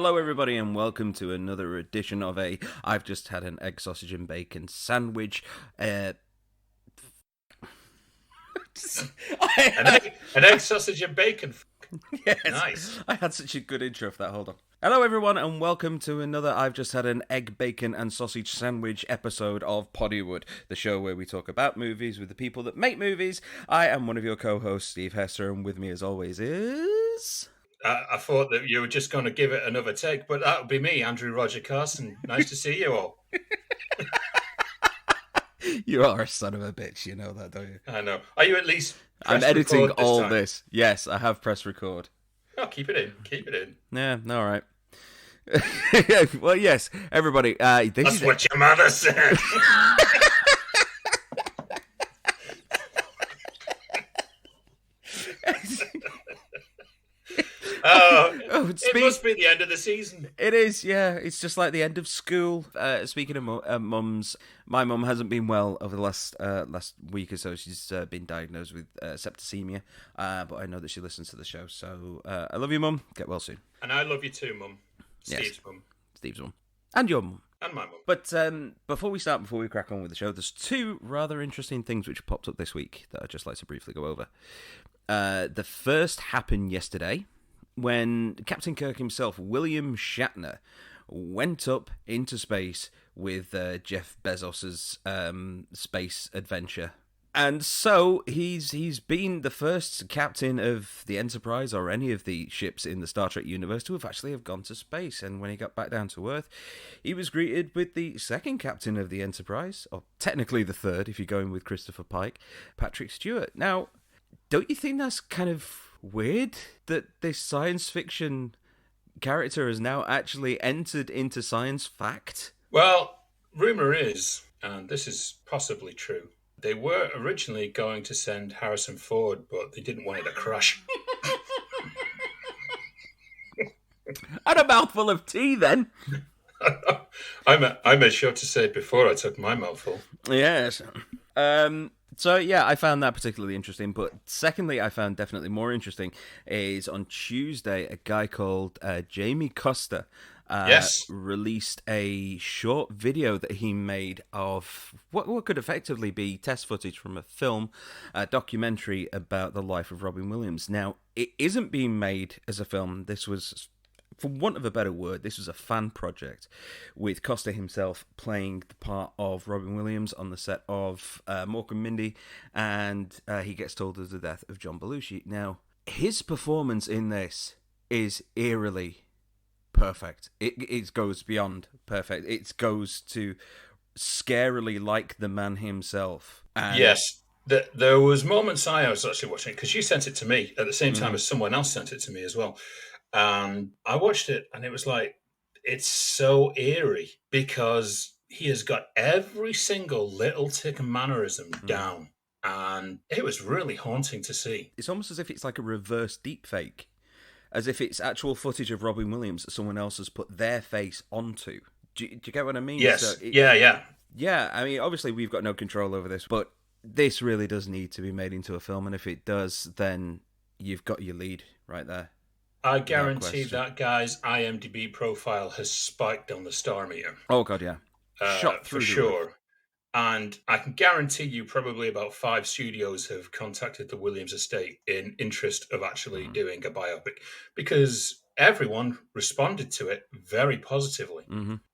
Hello, everybody, and welcome to another edition of I've just had an egg, sausage, and bacon sandwich. An egg, sausage, and bacon. Yes, Nice. I had such a good intro for that. Hold on. Hello, everyone, and welcome to another I've just had an egg, bacon, and sausage sandwich episode of Poddywood, the show where we talk about movies with the people that make movies. I am one of your co-hosts, Steve Hester, and with me, as always, is... I thought that you were just going to give it another take, but that would be me, Andrew Roger Carson. Nice to see you all. You are a son of a bitch, you know that, don't you? I know. Are you at least I'm editing all time? this. Yes, I have pressed record. Oh, keep it in. Keep it in. Yeah, all right. Well, yes, everybody. That's what your mother said. It must be the end of the season. It is, yeah. It's just like the end of school. Speaking of mums, my mum hasn't been well over the last week or so. She's been diagnosed with septicemia, but I know that she listens to the show. So I love you, Mum. Get well soon. And I love you too, Mum. Steve's mum. Steve's mum. And your mum. And my mum. But before we crack on with the show, there's two rather interesting things which popped up this week that I'd just like to briefly go over. The first happened yesterday, when Captain Kirk himself, William Shatner, went up into space with Jeff Bezos's space adventure. And so he's been the first captain of the Enterprise or any of the ships in the Star Trek universe to have gone to space. And when he got back down to Earth, he was greeted with the second captain of the Enterprise, or technically the third if you're going with Christopher Pike, Patrick Stewart. Now, don't you think that's kind of weird that this science fiction character has now actually entered into science fact? Well, rumor is, and this is possibly true, they were originally going to send Harrison Ford, but they didn't want it to crash. And a mouthful of tea, then. I made sure to say it before I took my mouthful. Yes. So, yeah, I found that particularly interesting. But secondly, I found definitely more interesting is on Tuesday, a guy called Jamie Costa released a short video that he made of what could effectively be test footage from a film, a documentary about the life of Robin Williams. Now, it isn't being made as a film. This was, for want of a better word, this was a fan project with Costa himself playing the part of Robin Williams on the set of Mork and Mindy, and he gets told of the death of John Belushi. Now, his performance in this is eerily perfect. It goes beyond perfect. It goes to scarily like the man himself. And yes. There was moments I was actually watching it, because you sent it to me at the same time as someone else sent it to me as well. I watched it, and it was like, it's so eerie because he has got every single little tick and mannerism down, and it was really haunting to see. It's almost as if it's like a reverse deepfake, as if it's actual footage of Robin Williams that someone else has put their face onto. Do you get what I mean? Yes. So Yeah. I mean, obviously we've got no control over this, but this really does need to be made into a film, and if it does, then you've got your lead right there. I guarantee that guy's IMDb profile has spiked on the star meter. Oh, God, yeah. Shot through for sure. And I can guarantee you probably about 5 studios have contacted the Williams estate in interest of actually doing a biopic, because everyone responded to it very positively.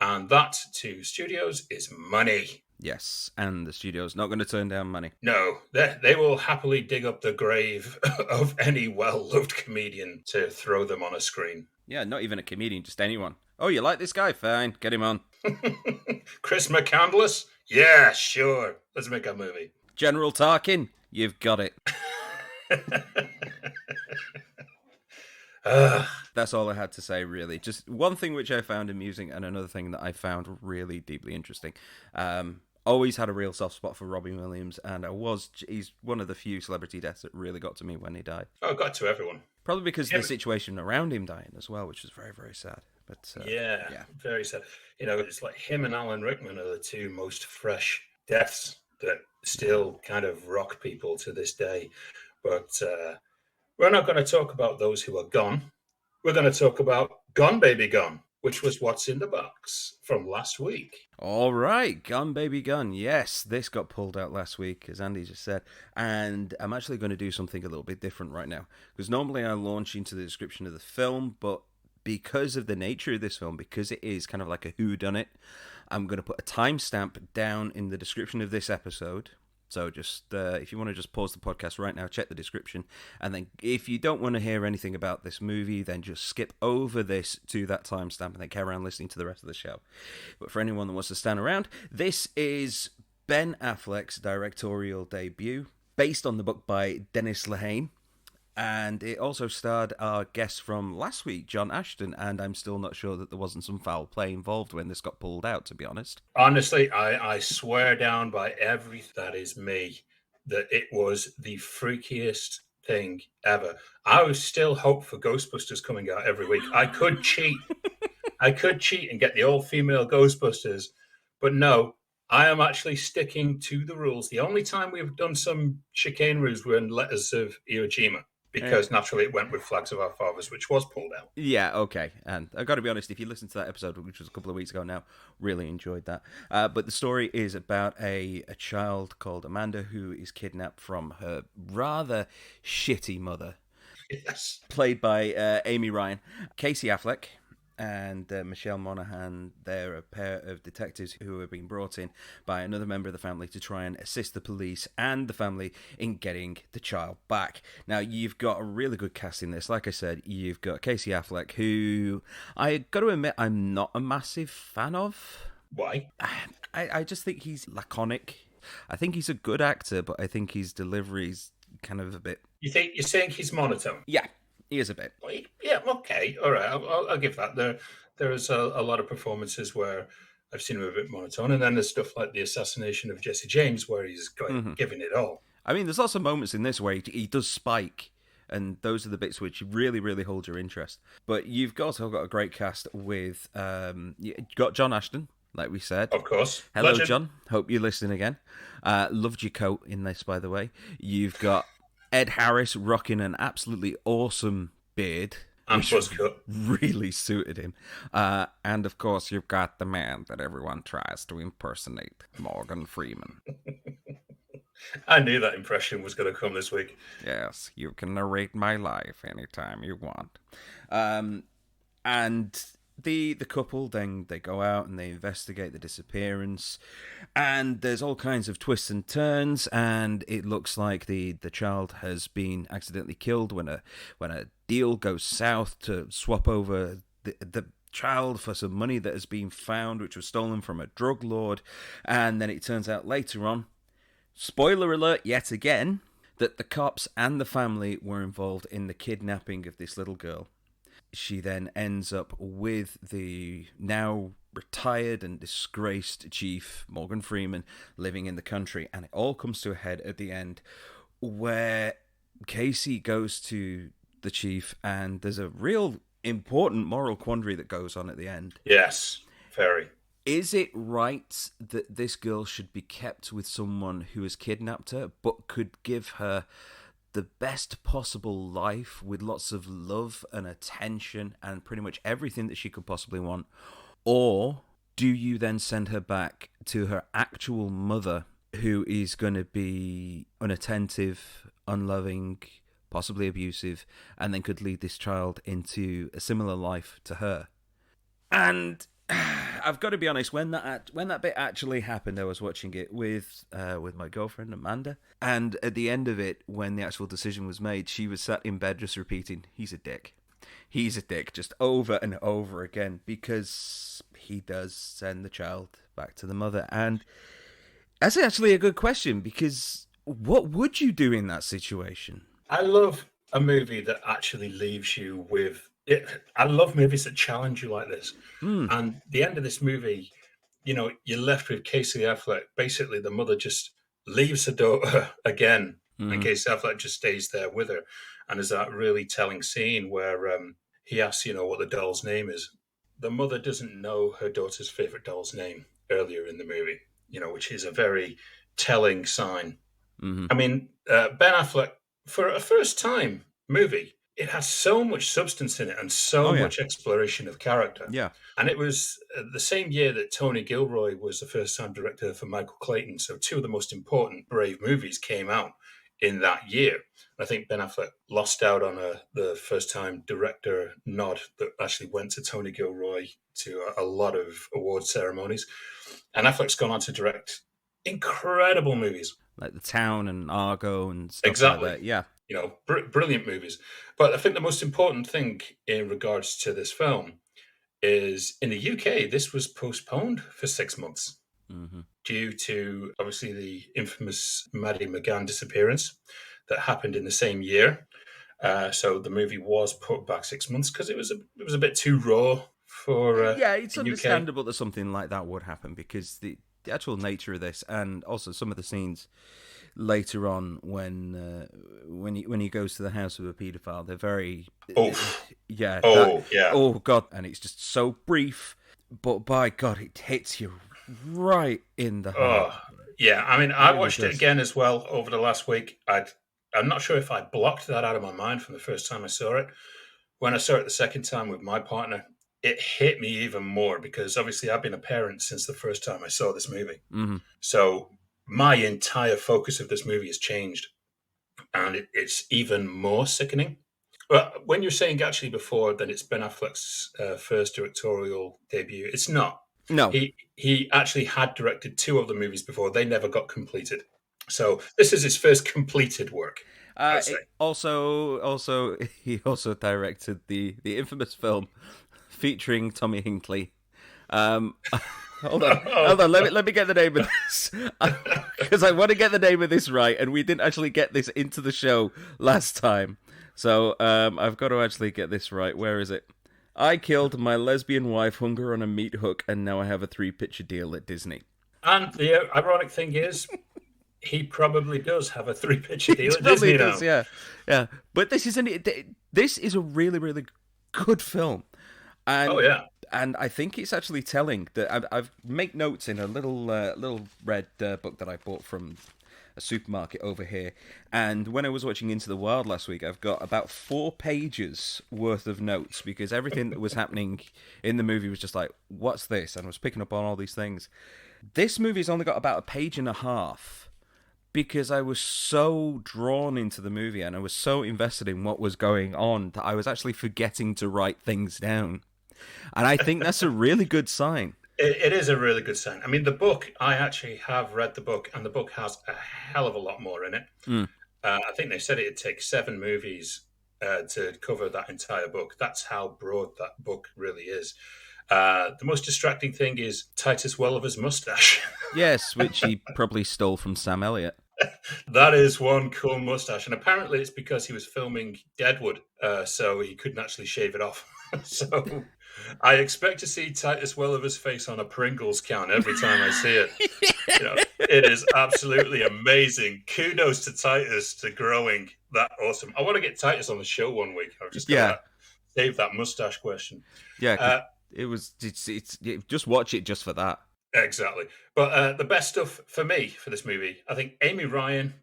And that, to studios, is money. Yes, and the studio's not going to turn down money. No, they will happily dig up the grave of any well-loved comedian to throw them on a screen. Yeah, not even a comedian, just anyone. Oh, you like this guy? Fine, get him on. Chris McCandless? Yeah, sure. Let's make a movie. General Tarkin? You've got it. That's all I had to say, really. Just one thing which I found amusing, and another thing that I found really deeply interesting. Always had a real soft spot for Robin Williams, and he's one of the few celebrity deaths that really got to me when he died. Oh, it got to everyone. Probably because of the situation around him dying as well, which was very, very sad. But yeah, very sad. You know, it's like him and Alan Rickman are the two most fresh deaths that still kind of rock people to this day. But we're not going to talk about those who are gone. We're going to talk about Gone Baby Gone, which was what's in the box from last week. All right, Gun Baby Gun. Yes, this got pulled out last week, as Andy just said. And I'm actually going to do something a little bit different right now. Because normally I launch into the description of the film, but because of the nature of this film, because it is kind of like a whodunit, I'm going to put a timestamp down in the description of this episode. So just if you want to just pause the podcast right now, check the description, and then if you don't want to hear anything about this movie, then just skip over this to that timestamp and then carry on listening to the rest of the show. But for anyone that wants to stand around, this is Ben Affleck's directorial debut, based on the book by Dennis Lehane. And it also starred our guest from last week, John Ashton, and I'm still not sure that there wasn't some foul play involved when this got pulled out, to be honest. Honestly, I swear down by everything that is me that it was the freakiest thing ever. I was still hope for Ghostbusters coming out every week. I could cheat. I could cheat and get the all-female Ghostbusters, but no, I am actually sticking to the rules. The only time we've done some chicaneries were in Letters of Iwo Jima, because naturally it went with Flags of Our Fathers, which was pulled out. Yeah, okay. And I've got to be honest, if you listen to that episode, which was a couple of weeks ago now, really enjoyed that. But the story is about a child called Amanda who is kidnapped from her rather shitty mother. Yes. Played by Amy Ryan. Casey Affleck and Michelle Monaghan. They're a pair of detectives who have been brought in by another member of the family to try and assist the police and the family in getting the child back. Now, you've got a really good cast in this. Like I said, you've got Casey Affleck, who I got to admit I'm not a massive fan of. Why? I just think he's laconic. I think he's a good actor, but I think his delivery's kind of a bit... You're saying he's monotone? Yeah. He is a bit. Yeah, okay, all right. I'll give that. There is a lot of performances where I've seen him a bit monotone, and then there's stuff like the assassination of Jesse James where he's giving it all. I mean, there's lots of moments in this where he does spike, and those are the bits which really, really hold your interest. But you've also got a great cast with you've got John Ashton, like we said. Of course. Hello, Legend. John. Hope you're listening again. Loved your coat in this, by the way. You've got Ed Harris rocking an absolutely awesome beard, And which buzzcut. really suited him. And of course, you've got the man that everyone tries to impersonate, Morgan Freeman. I knew that impression was going to come this week. Yes, you can narrate my life anytime you want. And the couple, then they go out and they investigate the disappearance, and there's all kinds of twists and turns, and it looks like the child has been accidentally killed when a deal goes south to swap over the child for some money that has been found, which was stolen from a drug lord. And then it turns out later on, spoiler alert yet again, that the cops and the family were involved in the kidnapping of this little girl. She then ends up with the now retired and disgraced chief, Morgan Freeman, living in the country. And it all comes to a head at the end, where Casey goes to the chief, and there's a real important moral quandary that goes on at the end. Yes, very. Is it right that this girl should be kept with someone who has kidnapped her, but could give her the best possible life with lots of love and attention and pretty much everything that she could possibly want? Or do you then send her back to her actual mother, who is going to be unattentive, unloving, possibly abusive, and then could lead this child into a similar life to her? And I've got to be honest, when that bit actually happened, I was watching it with my girlfriend Amanda, and at the end of it, when the actual decision was made, she was sat in bed just repeating, "He's a dick. He's a dick," just over and over again, because he does send the child back to the mother. And that's actually a good question, because what would you do in that situation? I love a movie that actually leaves you with it. I love movies that challenge you like this. And the end of this movie, you're left with Casey Affleck. Basically, the mother just leaves her daughter again, and Casey Affleck just stays there with her. And there's that really telling scene where he asks, what the doll's name is. The mother doesn't know her daughter's favorite doll's name earlier in the movie, which is a very telling sign. I mean, Ben Affleck, for a first time movie, it had so much substance in it and so Oh yeah, much exploration of character. yeah. And it was the same year that Tony Gilroy was the first time director for Michael Clayton. So two of the most important Brave movies came out in that year. I think Ben Affleck lost out on the first time director nod that actually went to Tony Gilroy to a lot of award ceremonies. And Affleck's gone on to direct incredible movies. Like The Town and Argo and stuff like Exactly. that. Yeah. Brilliant movies. But I think the most important thing in regards to this film is in the UK, this was postponed for 6 months Hmm. due to obviously the infamous Maddie McGann disappearance that happened in the same year. So the movie was put back 6 months because it was a bit too raw for Yeah, it's the UK. understandable that something like that would happen because the actual nature of this, and also some of the scenes later on when he goes to the house of a paedophile, they're very Oh, yeah, that, oh yeah. oh god, and it's just so brief, but by god, it hits you right in the heart. Oh, yeah. I mean, It I really watched it does. again as well over the last week. I'm not sure if I blocked that out of my mind from the first time I saw it. When I saw it the second time with my partner, it hit me even more because obviously I've been a parent since the first time I saw this movie. Hmm. So my entire focus of this movie has changed, and it's even more sickening. But when you're saying actually before that it's Ben Affleck's first directorial debut, it's not. No. He actually had directed two of the movies before. They never got completed. So this is his first completed work, I would say. Also, he also directed the infamous film featuring Tommy Hinckley. Um, hold on, Oh, hold on. Let me get the name of this because I want to get the name of this right, and we didn't actually get this into the show last time, so I've got to actually get this right. Where is it? I killed my lesbian wife, hung her on a meat hook, and now I have a 3-picture deal at Disney. and the ironic thing is, he probably does have a three-picture deal It at probably Disney does, now. yeah, yeah. But this is a really, really good film, Oh and yeah. I think it's actually telling that I've make notes in a little red book that I bought from a supermarket over here. And when I was watching Into the Wild last week, I've got about 4 pages worth of notes because everything that was happening in the movie was just like, what's this? And I was picking up on all these things. This movie's only got about a page and a half because I was so drawn into the movie and I was so invested in what was going on that I was actually forgetting to write things down. And I think that's a really good sign. It is a really good sign. I mean, the book, I actually have read the book, and the book has a hell of a lot more in it. Mm. I think they said it'd take 7 movies to cover that entire book. That's how broad that book really is. The most distracting thing is Titus Welliver's mustache. Yes, which he probably stole from Sam Elliott. That is one cool mustache. And apparently it's because he was filming Deadwood, so he couldn't actually shave it off. So I expect to see Titus Welliver's face on a Pringles can every time I see it. It is absolutely amazing. Kudos to Titus to growing that awesome. I want to get Titus on the show one week. I've just got Yeah, to save that mustache question. yeah, because Uh, just watch it just for that. exactly. But the best stuff for me for this movie, I think Amy Ryan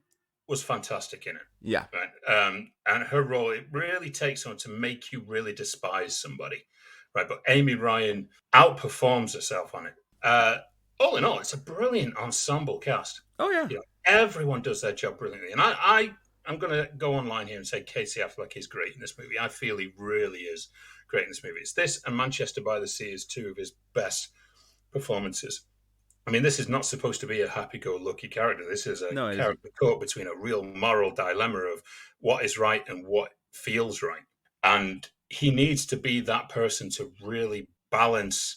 was fantastic in it. Yeah, Right. And her role, it really takes on to make you really despise somebody. Right. But Amy Ryan outperforms herself on it. All in all, it's a brilliant ensemble cast. oh yeah, Everyone does their job brilliantly. And I'm going to go online here and say Casey Affleck is great in this movie. I feel he really is great in this movie. It's this and Manchester by the Sea is two of his best performances. I mean, this is not supposed to be a happy-go-lucky character. This is a no, it isn't. character caught between a real moral dilemma of what is right and what feels right. And he needs to be that person to really balance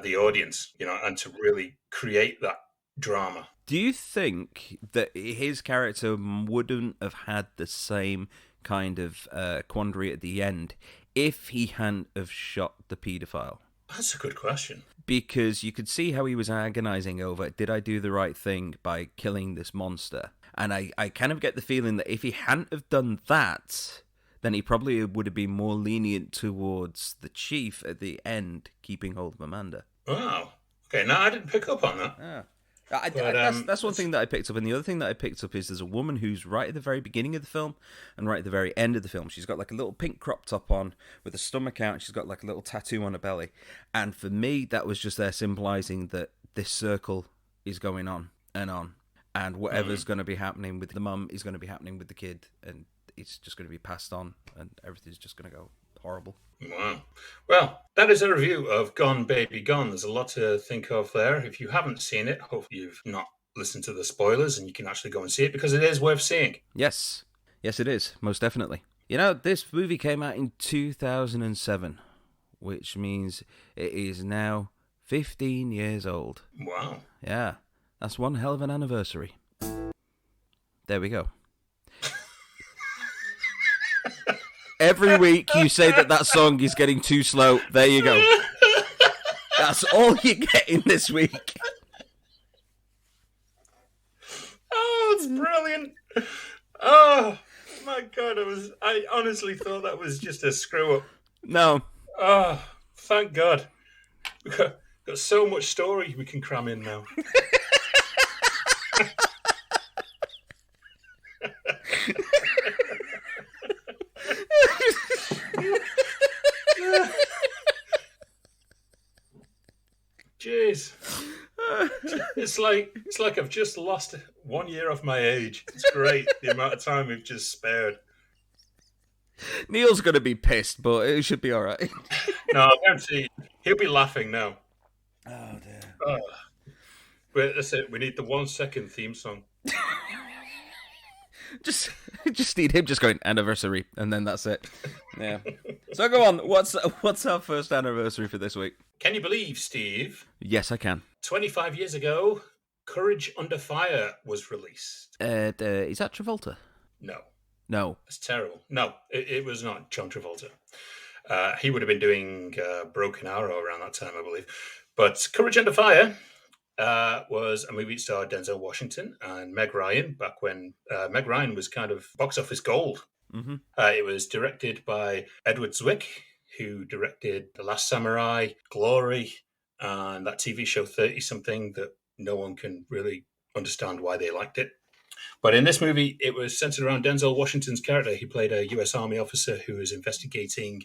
the audience, and to really create that drama. Do you think that his character wouldn't have had the same kind of quandary at the end if he hadn't have shot the paedophile? That's a good question. Because you could see how he was agonizing over, did I do the right thing by killing this monster? And I kind of get the feeling that if he hadn't have done that, then he probably would have been more lenient towards the chief at the end, keeping hold of Amanda. Wow. Okay, now I didn't pick up on that. Ah. But That's one thing that I picked up, and the other thing that I picked up is there's a woman who's right at the very beginning of the film and right at the very end of the film. She's got like a little pink crop top on with a stomach out. She's got like a little tattoo on her belly, and for me, that was just there symbolizing that this circle is going on, and whatever's going to be happening with the mum is going to be happening with the kid, and it's just going to be passed on, and everything's just going to go horrible. Wow. Well, that is a review of Gone Baby Gone. There's a lot to think of there. If you haven't seen it, hopefully you've not listened to the spoilers and you can actually go and see it because it is worth seeing. Yes, it is, most definitely. You know, this movie came out in 2007, which means it is now 15 years old. Wow. Yeah, that's one hell of an anniversary. There we go. Every week you say that song is getting too slow. There you go. That's all you're getting this week. Oh, it's brilliant. Oh, my God. I honestly thought that was just a screw up. No. Oh, thank God. We've got so much story we can cram in now. Jeez. It's like I've just lost 1 year off my age. It's great, the amount of time we've just spared. Neil's going to be pissed, but it should be all right. No, I guarantee he'll be laughing now. Oh, dear. But that's it. We need the 1 second theme song. just need him just going anniversary, and then that's it. Yeah. So go on. What's our first anniversary for this week? Can you believe, Steve? Yes, I can. 25 years ago, Courage Under Fire was released. Is that Travolta? No. That's terrible. No, it was not John Travolta. He would have been doing Broken Arrow around that time, I believe. But Courage Under Fire was a movie that starred Denzel Washington and Meg Ryan, back when Meg Ryan was kind of box office gold. Mm-hmm. It was directed by Edward Zwick, who directed The Last Samurai, Glory, and that TV show 30-something that no one can really understand why they liked it. But in this movie, it was centered around Denzel Washington's character. He played a U.S. Army officer who was investigating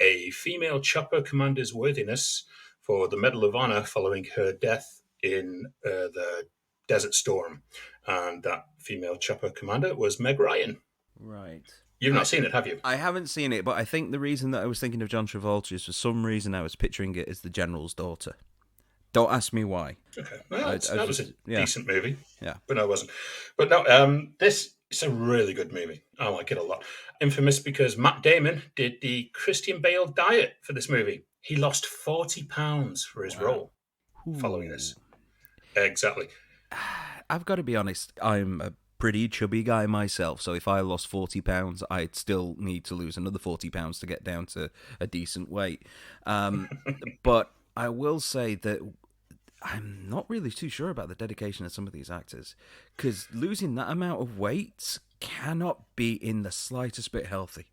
a female chopper commander's worthiness for the Medal of Honor following her death in the Desert Storm. And that female chopper commander was Meg Ryan. Right. You've not seen it, have you? I haven't seen it, but I think the reason that I was thinking of John Travolta is for some reason I was picturing it as the General's daughter. Don't ask me why. Okay. Well, that was a decent movie. Yeah. But no, it wasn't. But no, this is a really good movie. I like it a lot. Infamous because Matt Damon did the Christian Bale diet for this movie. He lost 40 pounds for his role following this. Exactly. I've got to be honest, I'm a pretty chubby guy myself, so if I lost 40 pounds, I'd still need to lose another 40 pounds to get down to a decent weight. But I will say that I'm not really too sure about the dedication of some of these actors, because losing that amount of weight cannot be in the slightest bit healthy.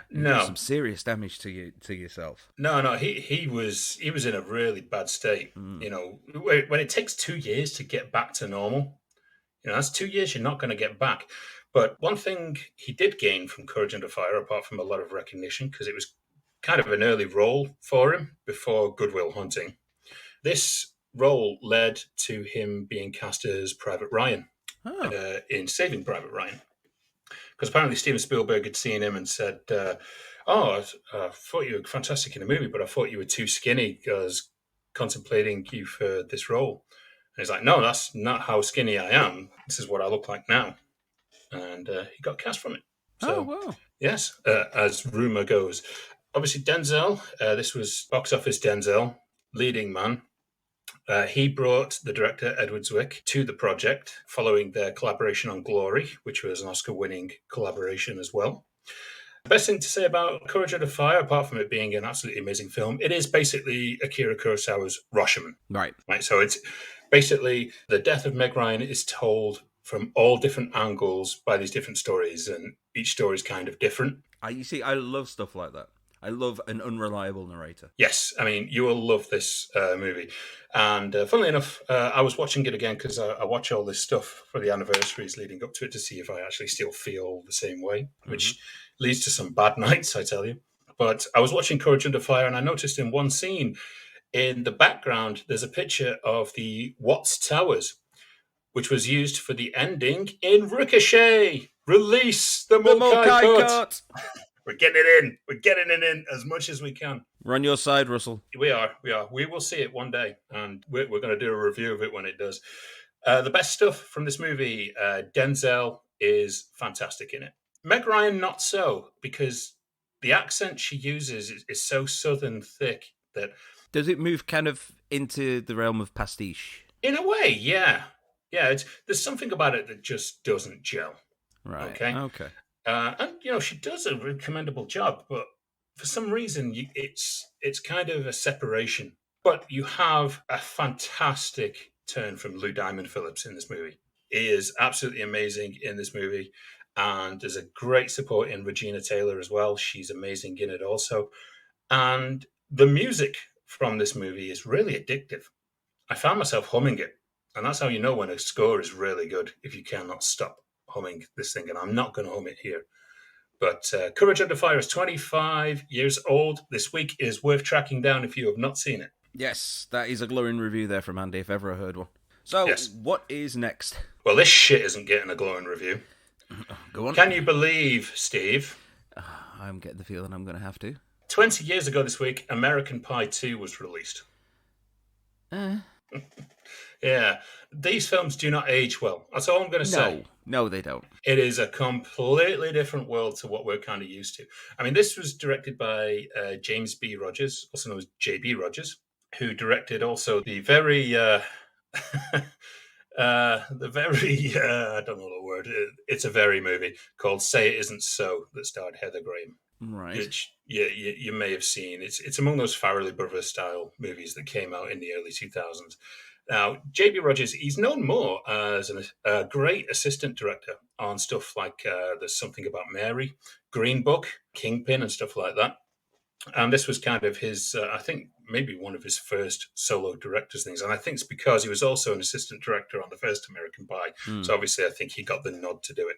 No, some serious damage to yourself. No, he was in a really bad state. You know, when it takes 2 years to get back to normal, you know, that's 2 years you're not going to get back. But one thing he did gain from Courage Under Fire, apart from a lot of recognition, because it was kind of an early role for him before Good Will Hunting. This role led to him being cast as Private Ryan in Saving Private Ryan. Because apparently Steven Spielberg had seen him and said, I thought you were fantastic in the movie, but I thought you were too skinny. I was contemplating you for this role. And he's like, no, that's not how skinny I am. This is what I look like now. And he got cast from it. So, wow. Yes, as rumor goes. Obviously, Denzel, this was box office Denzel, leading man. He brought the director, Edward Zwick, to the project following their collaboration on Glory, which was an Oscar-winning collaboration as well. The best thing to say about Courage Under Fire, apart from it being an absolutely amazing film, it is basically Akira Kurosawa's Rashomon. Right. So it's basically the death of Meg Ryan is told from all different angles by these different stories, and each story is kind of different. You see, I love stuff like that. I love an unreliable narrator. Yes, I mean, you will love this movie. And funnily enough, I was watching it again because I watch all this stuff for the anniversaries leading up to it to see if I actually still feel the same way, which leads to some bad nights, I tell you. But I was watching Courage Under Fire, and I noticed in one scene, in the background, there's a picture of the Watts Towers, which was used for the ending in Ricochet. Release the Mulcahy cut. We're getting it in. We're getting it in as much as we can. We're on your side, Russell. We are. We will see it one day, and we're going to do a review of it when it does. The best stuff from this movie, Denzel is fantastic in it. Meg Ryan, not so, because the accent she uses is so southern thick that... Does it move kind of into the realm of pastiche? In a way, yeah. Yeah, there's something about it that just doesn't gel. Right. Okay. And, you know, she does a really commendable job, but for some reason, it's kind of a separation. But you have a fantastic turn from Lou Diamond Phillips in this movie. He is absolutely amazing in this movie. And there's a great support in Regina Taylor as well. She's amazing in it also. And the music from this movie is really addictive. I found myself humming it. And that's how you know when a score is really good, if you cannot stop humming this thing. And I'm not going to hum it here. But Courage Under Fire is 25 years old. This week is worth tracking down if you have not seen it. Yes, that is a glowing review there from Andy, if ever I heard one. So, yes. What is next? Well, this shit isn't getting a glowing review. Go on. Can you believe, Steve? I'm getting the feeling I'm going to have to. 20 years ago this week, American Pie 2 was released. Yeah, these films do not age well. That's all I'm going to say. No, they don't. It is a completely different world to what we're kind of used to. I mean, this was directed by James B. Rogers, also known as J.B. Rogers, who directed also the very, I don't know the word. It's a very movie called Say It Isn't So that starred Heather Graham. Right. Which you may have seen. It's among those Farrelly Brothers style movies that came out in the early 2000s. Now, J.B. Rogers, he's known more as a great assistant director on stuff like There's Something About Mary, Green Book, Kingpin, and stuff like that. And this was kind of his, I think, maybe one of his first solo director's things. And I think it's because he was also an assistant director on the first American Pie. So obviously I think he got the nod to do it.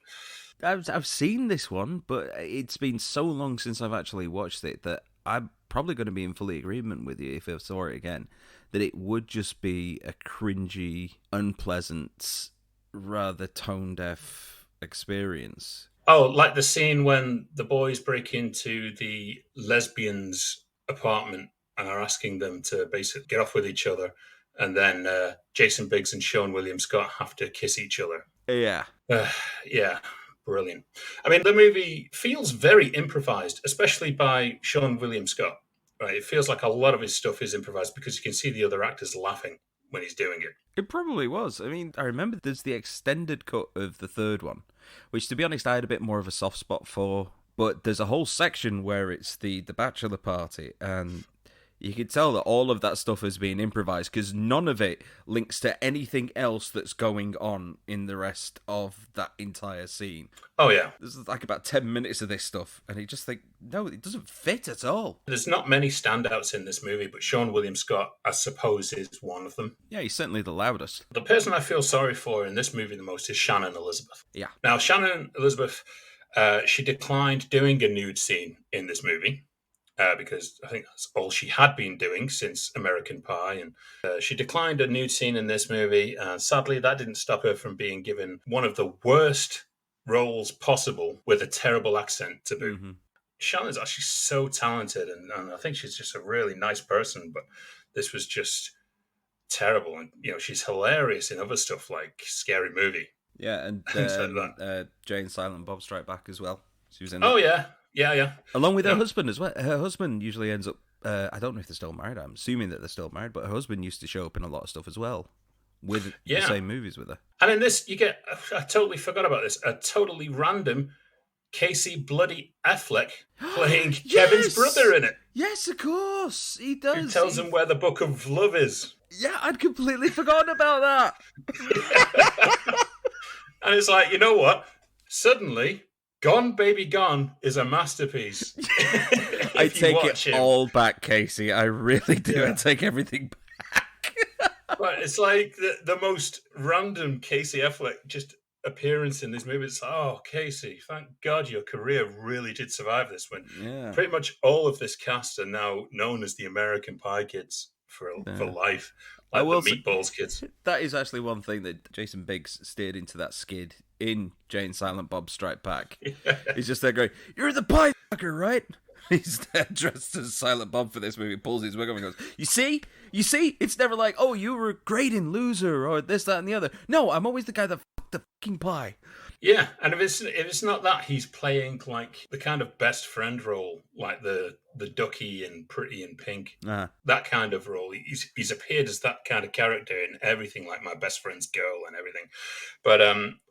I've seen this one, but it's been so long since I've actually watched it that I'm probably going to be in full agreement with you if I saw it again, that it would just be a cringy, unpleasant, rather tone-deaf experience. Oh, like the scene when the boys break into the lesbians' apartment and are asking them to basically get off with each other, and then Jason Biggs and Sean William Scott have to kiss each other. Yeah. Yeah. Brilliant. I mean, the movie feels very improvised, especially by Sean William Scott. Right? It feels like a lot of his stuff is improvised because you can see the other actors laughing when he's doing it. It probably was. I mean, I remember there's the extended cut of the third one, which, to be honest, I had a bit more of a soft spot for. But there's a whole section where it's the bachelor party, and you can tell that all of that stuff has been improvised because none of it links to anything else that's going on in the rest of that entire scene. Oh, yeah. There's like about 10 minutes of this stuff, and you just think, no, it doesn't fit at all. There's not many standouts in this movie, but Sean William Scott, I suppose, is one of them. Yeah, he's certainly the loudest. The person I feel sorry for in this movie the most is Shannon Elizabeth. Yeah. Now, Shannon Elizabeth, she declined doing a nude scene in this movie. Because I think that's all she had been doing since American Pie. And she declined a nude scene in this movie. And sadly, that didn't stop her from being given one of the worst roles possible with a terrible accent to boot. Mm-hmm. Shannon's actually so talented, and I think she's just a really nice person. But this was just terrible. And, you know, she's hilarious in other stuff like Scary Movie. Yeah, and Jay and Silent Bob Strike Back as well. She was in Oh, yeah. Yeah. Along with her husband as well. Her husband usually ends up, I don't know if they're still married, I'm assuming that they're still married, but her husband used to show up in a lot of stuff as well, with the same movies with her. And in this, you get, I totally forgot about this, a totally random Casey Bloody Affleck playing Kevin's brother in it. Yes, of course, he does. Who tells him where the Book of Love is. Yeah, I'd completely forgotten about that. And it's like, you know what? Suddenly, Gone Baby Gone is a masterpiece. I If you take it watch him. all back, Casey. I really do. Yeah. I take everything back. But it's like the most random Casey Affleck just appearance in this movie. It's like, oh, Casey, thank God your career really did survive this one. Yeah. Pretty much all of this cast are now known as the American Pie kids for life, like the Meatballs kids. That is actually one thing that Jason Biggs steered into that skid in Jay and Silent Bob Strike Back. Yeah. He's just there going, "You're the pie fucker, right?" He's there dressed as Silent Bob for this movie, pulls his wig off and goes, You see? It's never like, oh, you were great in Loser or this, that, and the other. No, I'm always the guy that fucked the fucking pie. Yeah, and if it's not that, he's playing like the kind of best friend role, like the Ducky in Pretty in Pink, that kind of role. He's appeared as that kind of character in everything, like My Best Friend's Girl and everything. But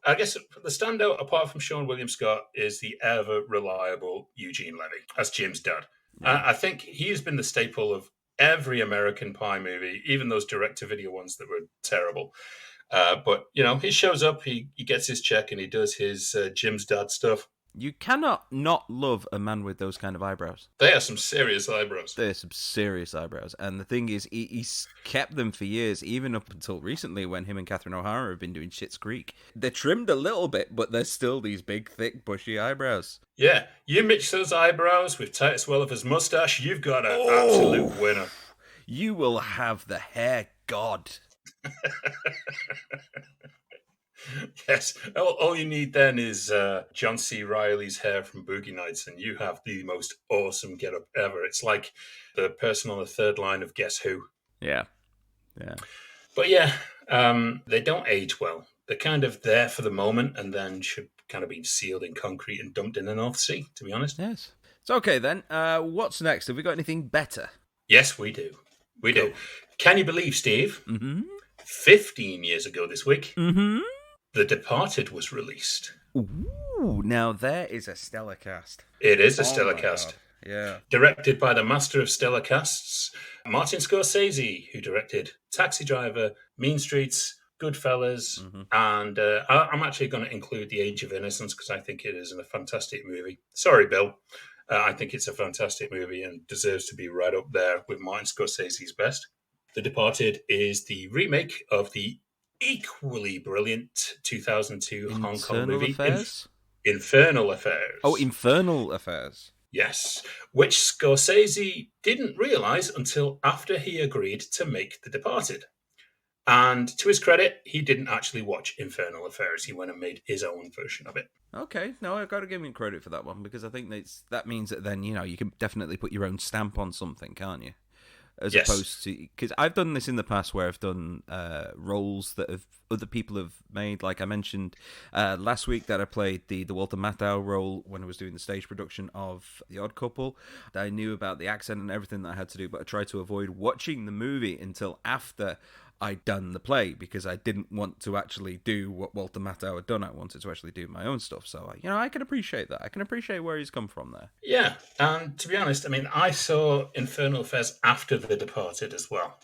I guess the standout, apart from Sean William Scott, is the ever reliable Eugene Levy as Jim's dad. Yeah. I think he's been the staple of every American Pie movie, even those direct-to-video ones that were terrible. But, he shows up, he gets his check, and he does his Jim's dad stuff. You cannot not love a man with those kind of eyebrows. They are some serious eyebrows. They're some serious eyebrows. And the thing is, he's kept them for years, even up until recently when him and Catherine O'Hara have been doing Schitt's Creek. They're trimmed a little bit, but they're still these big, thick, bushy eyebrows. Yeah, you mix those eyebrows with Titus Welliver's mustache, you've got an absolute winner. You will have the hair god. Yes, all you need then is John C. Reilly's hair from Boogie Nights, and you have the most awesome getup ever. It's like the person on the third line of Guess Who. Yeah. But yeah, they don't age well. They're kind of there for the moment, and then should kind of be sealed in concrete and dumped in the North Sea, to be honest. Yes. So okay then, what's next? Have we got anything better? Yes, we do. We do. Can you believe, Steve? Mm-hmm. 15 years ago this week, mm-hmm. The Departed was released. Ooh, now there is a stellar cast. It is a stellar cast. God. Yeah. Directed by the master of stellar casts, Martin Scorsese, who directed Taxi Driver, Mean Streets, Goodfellas, and I'm actually going to include The Age of Innocence because I think it is a fantastic movie. Sorry, Bill. I think it's a fantastic movie and deserves to be right up there with Martin Scorsese's best. The Departed is the remake of the equally brilliant 2002 Hong Kong movie Infernal Affairs. Oh, Infernal Affairs. Yes, which Scorsese didn't realise until after he agreed to make The Departed. And to his credit, he didn't actually watch Infernal Affairs. He went and made his own version of it. Okay, no, I've got to give him credit for that one because I think that means that then, you can definitely put your own stamp on something, can't you? As opposed to, because I've done this in the past where I've done roles that other people have made. Like I mentioned last week that I played the Walter Matthau role when I was doing the stage production of The Odd Couple. I knew about the accent and everything that I had to do, but I tried to avoid watching the movie until after I'd done the play because I didn't want to actually do what Walter Matthau had done. I wanted to actually do my own stuff. So, I can appreciate that. I can appreciate where he's come from there. Yeah, and to be honest, I saw Infernal Affairs after The Departed as well.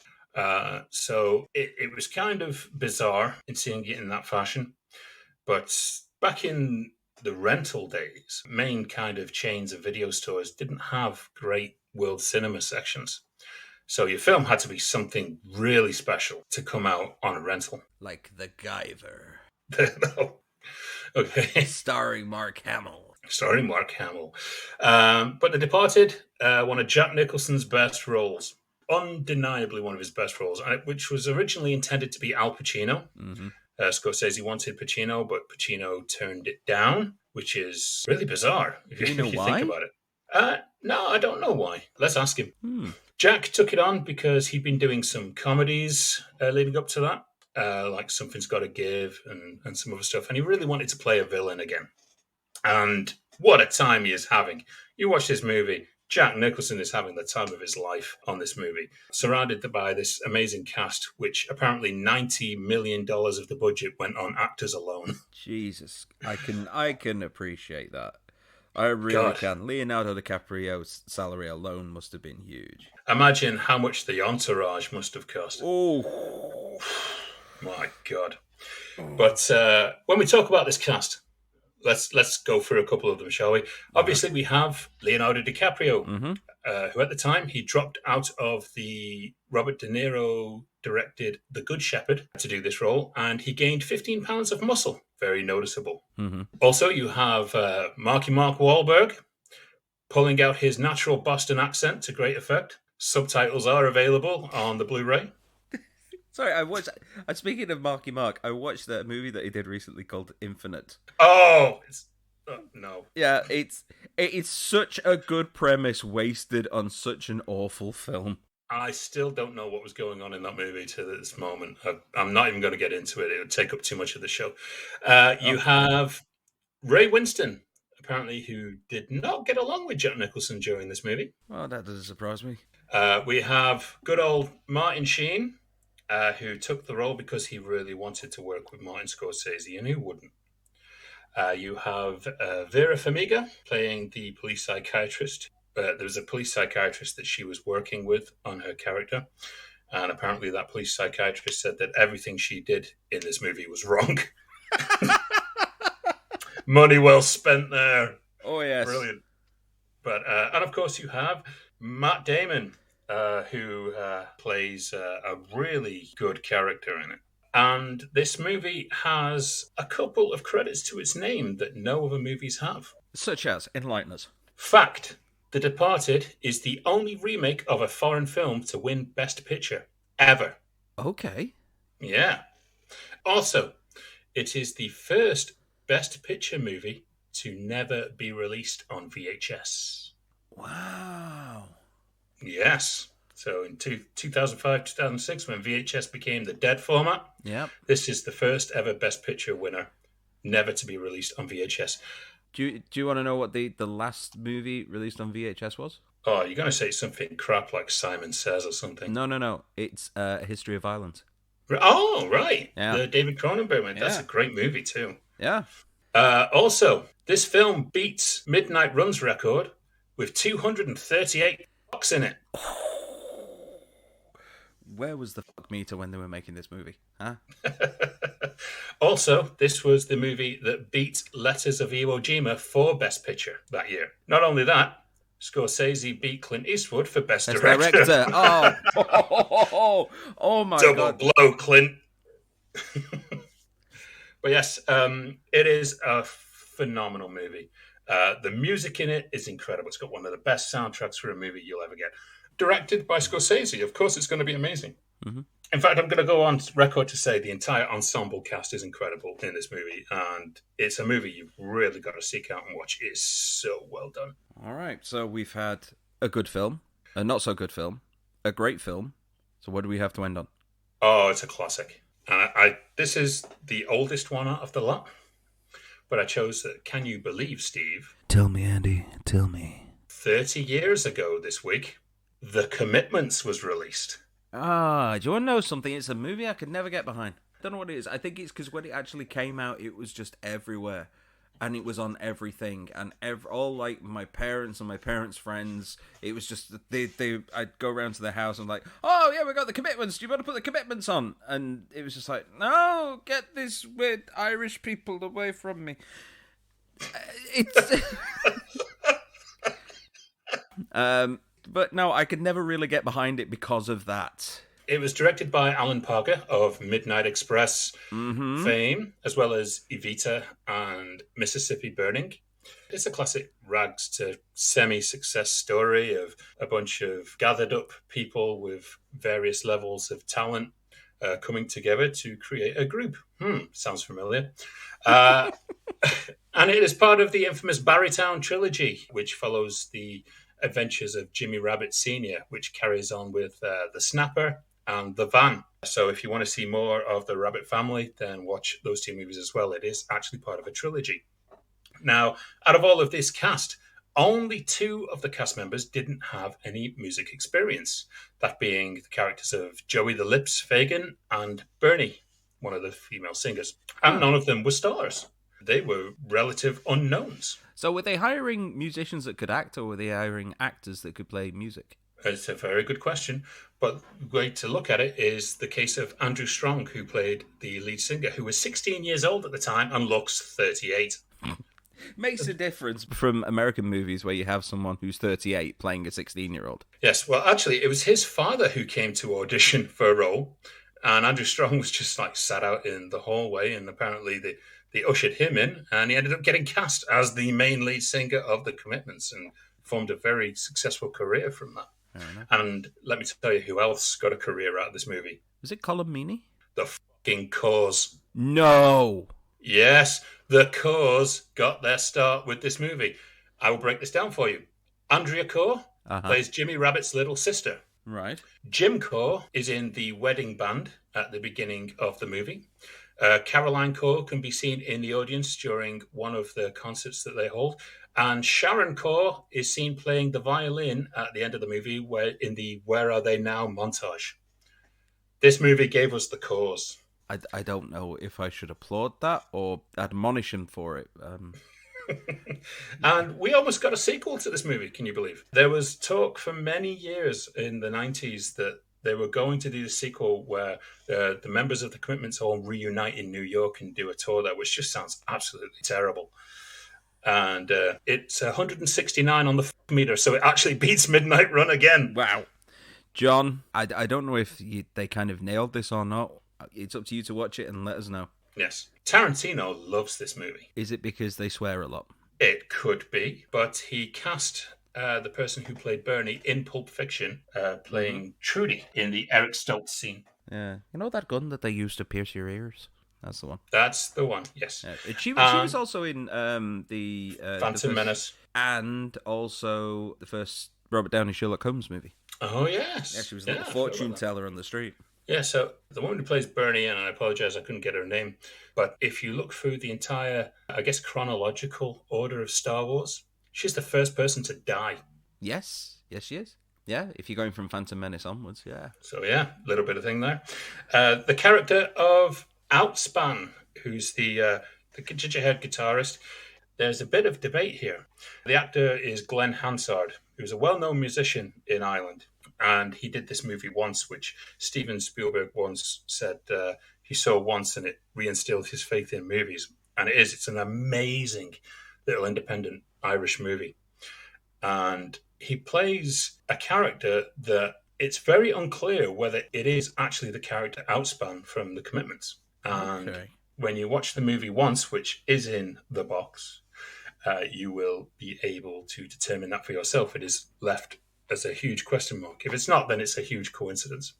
So it was kind of bizarre in seeing it in that fashion. But back in the rental days, main kind of chains of video stores didn't have great world cinema sections. So your film had to be something really special to come out on a rental. Like The Guyver. No. Okay. Starring Mark Hamill. But The Departed, one of Jack Nicholson's best roles. Undeniably one of his best roles, which was originally intended to be Al Pacino. Mm-hmm. Scorsese wanted Pacino, but Pacino turned it down, which is really bizarre if you think about it. No, I don't know why. Let's ask him. Jack took it on because he'd been doing some comedies leading up to that, like Something's Gotta Give and some other stuff, and he really wanted to play a villain again. And what a time he is having. You watch this movie, Jack Nicholson is having the time of his life on this movie, surrounded by this amazing cast, which apparently $90 million of the budget went on actors alone. Jesus, I can appreciate that. I really can. Leonardo Dicaprio's salary alone must have been huge. Imagine how much the entourage must have cost. Oh, my God. But when we talk about this cast, let's go through a couple of them, shall we? Obviously, we have Leonardo DiCaprio, who at the time he dropped out of the Robert De Niro directed The Good Shepherd to do this role, and he gained 15 pounds of muscle. Very noticeable. Also, you have Mark Wahlberg pulling out his natural Boston accent to great effect. Subtitles are available on the Blu-ray. Sorry, speaking of Marky Mark, I watched that movie that he did recently called Infinite. Oh, no. Yeah, it's such a good premise wasted on such an awful film. I still don't know what was going on in that movie to this moment. I'm not even going to get into it. It would take up too much of the show. You have Ray Winston, apparently, who did not get along with Jack Nicholson during this movie. Well, that doesn't surprise me. We have good old Martin Sheen, who took the role because he really wanted to work with Martin Scorsese, and who wouldn't? You have Vera Farmiga playing the police psychiatrist. There was a police psychiatrist that she was working with on her character, and apparently that police psychiatrist said that everything she did in this movie was wrong. Money well spent there. Oh, yes. Brilliant. But and of course you have Matt Damon, who plays a really good character in it. And this movie has a couple of credits to its name that no other movies have. Such as, enlighten us. Fact: The Departed is the only remake of a foreign film to win Best Picture ever. Okay. Yeah. Also, it is the first Best Picture movie to never be released on VHS. Wow. Yes. So in 2005, 2006, when VHS became the dead format, this is the first ever Best Picture winner never to be released on VHS. Do you want to know what the last movie released on VHS was? Oh, you're going to say something crap like Simon Says or something. No. It's A History of Violence. Oh, right. Yeah. The David Cronenberg one. That's a great movie too. Yeah. Also, this film beats Midnight Run's record with 238 bucks in it. Where was the fuck meter when they were making this movie? Huh? Also, this was the movie that beat Letters of Iwo Jima for Best Picture that year. Not only that, Scorsese beat Clint Eastwood for Best Director. Oh my Double God. blow, Clint. But yes, it is a phenomenal movie. The music in it is incredible. It's got one of the best soundtracks for a movie you'll ever get. Directed by Scorsese. Of course, it's going to be amazing. Mm-hmm. In fact, I'm going to go on record to say the entire ensemble cast is incredible in this movie, and it's a movie you've really got to seek out and watch. It is so well done. All right, so we've had a good film, a not so good film, a great film. So what do we have to end on? Oh, it's a classic. This is the oldest one out of the lot, but I chose Can You Believe, Steve? Tell me, Andy, tell me. 30 years ago this week, The Commitments was released. Do you want to know something? It's a movie I could never get behind. I don't know what it is. I think it's because when it actually came out, it was just everywhere. And it was on everything. And all like my parents and my parents' friends, it was just, I'd go around to their house and like, oh yeah, we got The Commitments. Do you want to put The Commitments on? And it was just like, no, get these weird Irish people away from me. It's... But no, I could never really get behind it because of that. It was directed by Alan Parker of Midnight Express fame, as well as Evita and Mississippi Burning. It's a classic rags to semi-success story of a bunch of gathered up people with various levels of talent coming together to create a group. Sounds familiar. And it is part of the infamous Barrytown trilogy, which follows the adventures of Jimmy Rabbit Sr., which carries on with The Snapper and The Van. So if you want to see more of the Rabbit family, then watch those two movies as well. It is actually part of a trilogy. Now, out of all of this cast, only two of the cast members didn't have any music experience, that being the characters of Joey the Lips Fagan and Bernie, one of the female singers. And none of them were stars. They were relative unknowns. So were they hiring musicians that could act, or were they hiring actors that could play music? It's a very good question. But the way to look at it is the case of Andrew Strong, who played the lead singer, who was 16 years old at the time and looks 38. Makes a difference from American movies where you have someone who's 38 playing a 16-year-old. Yes, well, actually, it was his father who came to audition for a role, and Andrew Strong was just like sat out in the hallway, and apparently they ushered him in, and he ended up getting cast as the main lead singer of the Commitments, and formed a very successful career from that. And let me tell you who else got a career out of this movie. Was it Colm Meaney? The fucking Cause. No. Yes, the Cause got their start with this movie. I will break this down for you. Andrea Corr plays Jimmy Rabbit's little sister. Right. Jim Corr is in the wedding band at the beginning of the movie. Caroline Corr can be seen in the audience during one of the concerts that they hold. And Sharon Corr is seen playing the violin at the end of the movie in the Where Are They Now montage. This movie gave us the Cause. I don't know if I should applaud that or admonish him for it. And we almost got a sequel to this movie, can you believe? There was talk for many years in the 90s that they were going to do the sequel where the members of the Commitments all reunite in New York and do a tour there, which just sounds absolutely terrible. And it's 169 on the meter, so it actually beats Midnight Run again. Wow. John, I don't know if they kind of nailed this or not. It's up to you to watch it and let us know. Yes. Tarantino loves this movie. Is it because they swear a lot? It could be, but he cast the person who played Bernie in Pulp Fiction, playing Trudy in the Eric Stoltz scene. Yeah. You know that gun that they used to pierce your ears? That's the one. That's the one, yes. She was also in the Phantom Menace. And also the first Robert Downey Sherlock Holmes movie. Oh, yes. Yeah, she was like a fortune teller on the street. Yeah, so the woman who plays Bernie, and I apologize, I couldn't get her name, but if you look through the entire, I guess, chronological order of Star Wars, she's the first person to die. Yes, she is. Yeah, if you're going from Phantom Menace onwards, yeah. So yeah, a little bit of thing there. The character of Outspan, who's the ginger-haired guitarist, there's a bit of debate here. The actor is Glenn Hansard, who's a well-known musician in Ireland. And he did this movie once, which Steven Spielberg once said he saw once, and it reinstilled his faith in movies. And it's an amazing little independent Irish movie. And he plays a character that it's very unclear whether it is actually the character Outspan from The Commitments. And when you watch the movie once, which is in the box, you will be able to determine that for yourself. It is left as a huge question mark. If it's not, then it's a huge coincidence.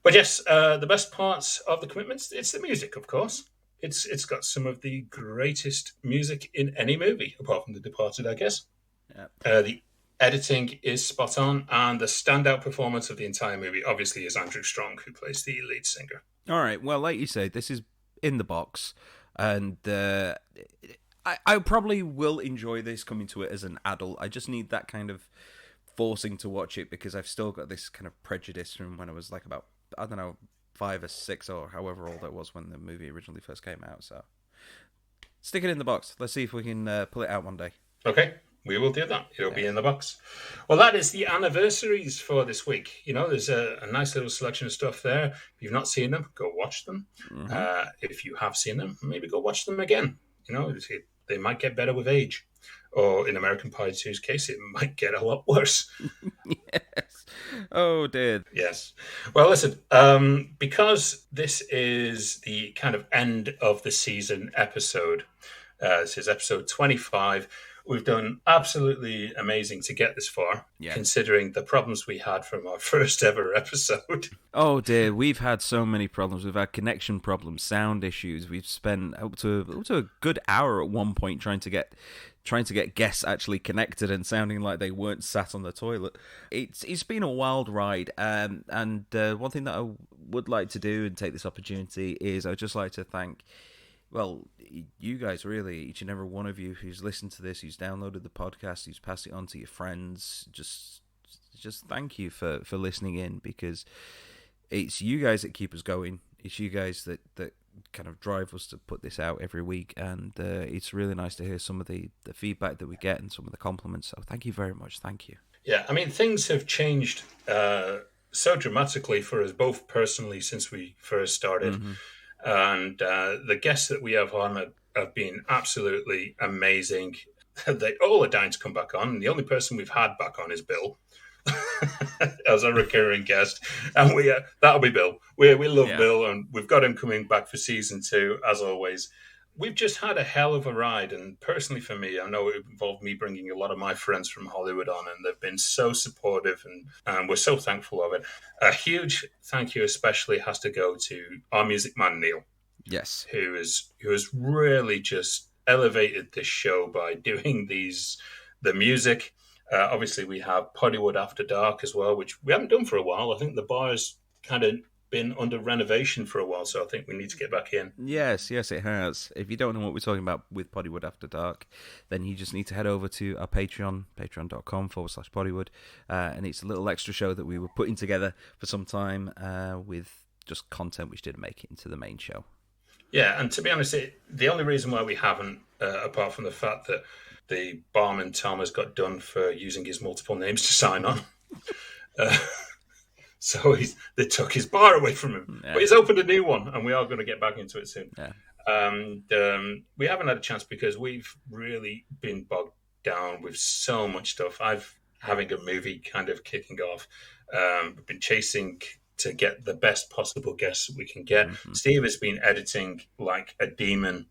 But yes, the best parts of The Commitments, it's the music, of course. It's got some of the greatest music in any movie, apart from The Departed, I guess. Yep. The editing is spot on, and the standout performance of the entire movie, obviously, is Andrew Strong, who plays the lead singer. All right, well, like you say, this is in the box, and I probably will enjoy this coming to it as an adult. I just need that kind of forcing to watch it because I've still got this kind of prejudice from when I was like about, I don't know, 5 or 6 or however old I was when the movie originally first came out. So stick it in the box. Let's see if we can pull it out one day. Okay, we will do that. It'll be in the box. Well, that is the anniversaries for this week. You know, there's a nice little selection of stuff there. If you've not seen them, go watch them. Mm-hmm. If you have seen them, maybe go watch them again. You know, they might get better with age. Or in American Pie 2's case, it might get a lot worse. Yes. Oh, dear. Yes. Well, listen, because this is the kind of end of the season episode, this is episode 25, we've done absolutely amazing to get this far, considering the problems we had from our first ever episode. Oh dear, we've had so many problems. We've had connection problems, sound issues. We've spent up to a good hour at one point trying to get guests actually connected and sounding like they weren't sat on the toilet. It's been a wild ride, and one thing that I would like to do and take this opportunity is I'd just like to thank, well, you guys really, each and every one of you who's listened to this, who's downloaded the podcast, who's passed it on to your friends. Just thank you for listening in, because it's you guys that keep us going. It's you guys that kind of drive us to put this out every week, and it's really nice to hear some of the feedback that we get and some of the compliments. So thank you very much. Thank you. Yeah, I mean, things have changed so dramatically for us both personally since we first started. Mm-hmm. And the guests that we have on have been absolutely amazing. They all are dying to come back on. The only person we've had back on is Bill as a recurring guest, and that'll be Bill. We love Bill, and we've got him coming back for season 2 as always. We've just had a hell of a ride, and personally for me, I know it involved me bringing a lot of my friends from Hollywood on, and they've been so supportive, and we're so thankful of it. A huge thank you especially has to go to our music man, Neil. Yes. Who has really just elevated this show by doing the music. Obviously, we have Poddywood After Dark as well, which we haven't done for a while. I think the bar's kind of been under renovation for a while, so I think we need to get back in. Yes, it has. If you don't know what we're talking about with Poddywood After Dark, then you just need to head over to our Patreon, patreon.com/Poddywood, and it's a little extra show that we were putting together for some time with just content which didn't make it into the main show. Yeah, and to be honest, the only reason why we haven't, apart from the fact that the barman Tom has got done for using his multiple names to sign on, so they took his bar away from him. Yeah. But he's opened a new one, and we are going to get back into it soon. Yeah. We haven't had a chance because we've really been bogged down with so much stuff. Having a movie kind of kicking off. We've been chasing to get the best possible guests we can get. Mm-hmm. Steve has been editing like a demon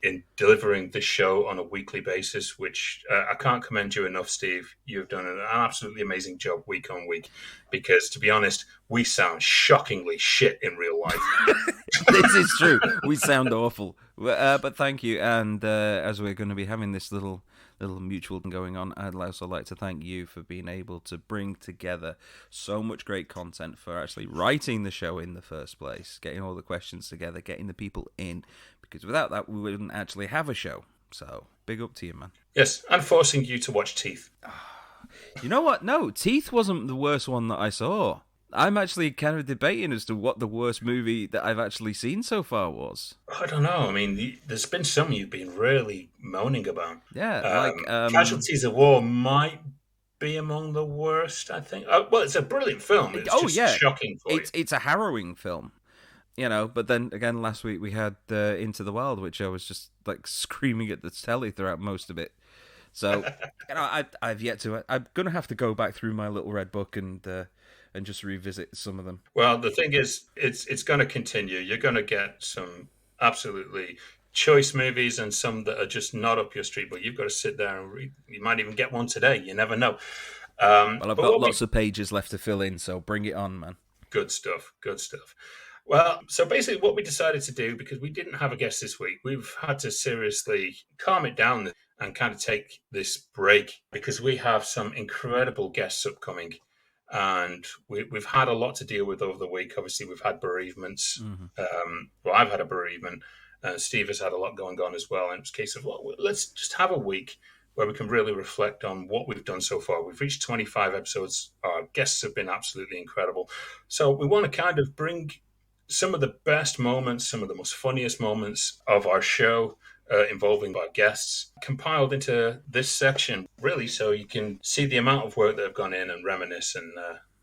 in delivering the show on a weekly basis, which I can't commend you enough, Steve. You've done an absolutely amazing job week on week, because to be honest, we sound shockingly shit in real life. This is true. We sound awful. But thank you. And as we're going to be having this little mutual thing going on, I'd also like to thank you for being able to bring together so much great content, for actually writing the show in the first place, getting all the questions together, getting the people in, because without that we wouldn't actually have a show. So big up to you, man. Yes, and forcing you to watch Teeth. You know what? No, Teeth wasn't the worst one that I saw. I'm actually kind of debating as to what the worst movie that I've actually seen so far was. I don't know. I mean, there's been some you've been really moaning about. Yeah, Casualties of War might be among the worst, I think. Well, it's a brilliant film. It's shocking for you. It's a harrowing film, But then again, last week we had Into the Wild, which I was just like screaming at the telly throughout most of it. So, I've yet to. I'm gonna have to go back through my little red book and just revisit some of them. Well, the thing is, it's going to continue. You're going to get some absolutely choice movies and some that are just not up your street, but you've got to sit there and read. You might even get one today. You never know. Well, I've got lots of pages left to fill in, so bring it on, man. Good stuff. Well, so basically what we decided to do, because we didn't have a guest this week, we've had to seriously calm it down and kind of take this break, because we have some incredible guests upcoming. And we've had a lot to deal with over the week. Obviously, we've had bereavements. Mm-hmm. Well, I've had a bereavement. Steve has had a lot going on as well. And it's a case of, let's just have a week where we can really reflect on what we've done so far. We've reached 25 episodes. Our guests have been absolutely incredible. So we want to kind of bring some of the best moments, some of the most funniest moments of our show, involving our guests, compiled into this section, really, so you can see the amount of work that have gone in and reminisce and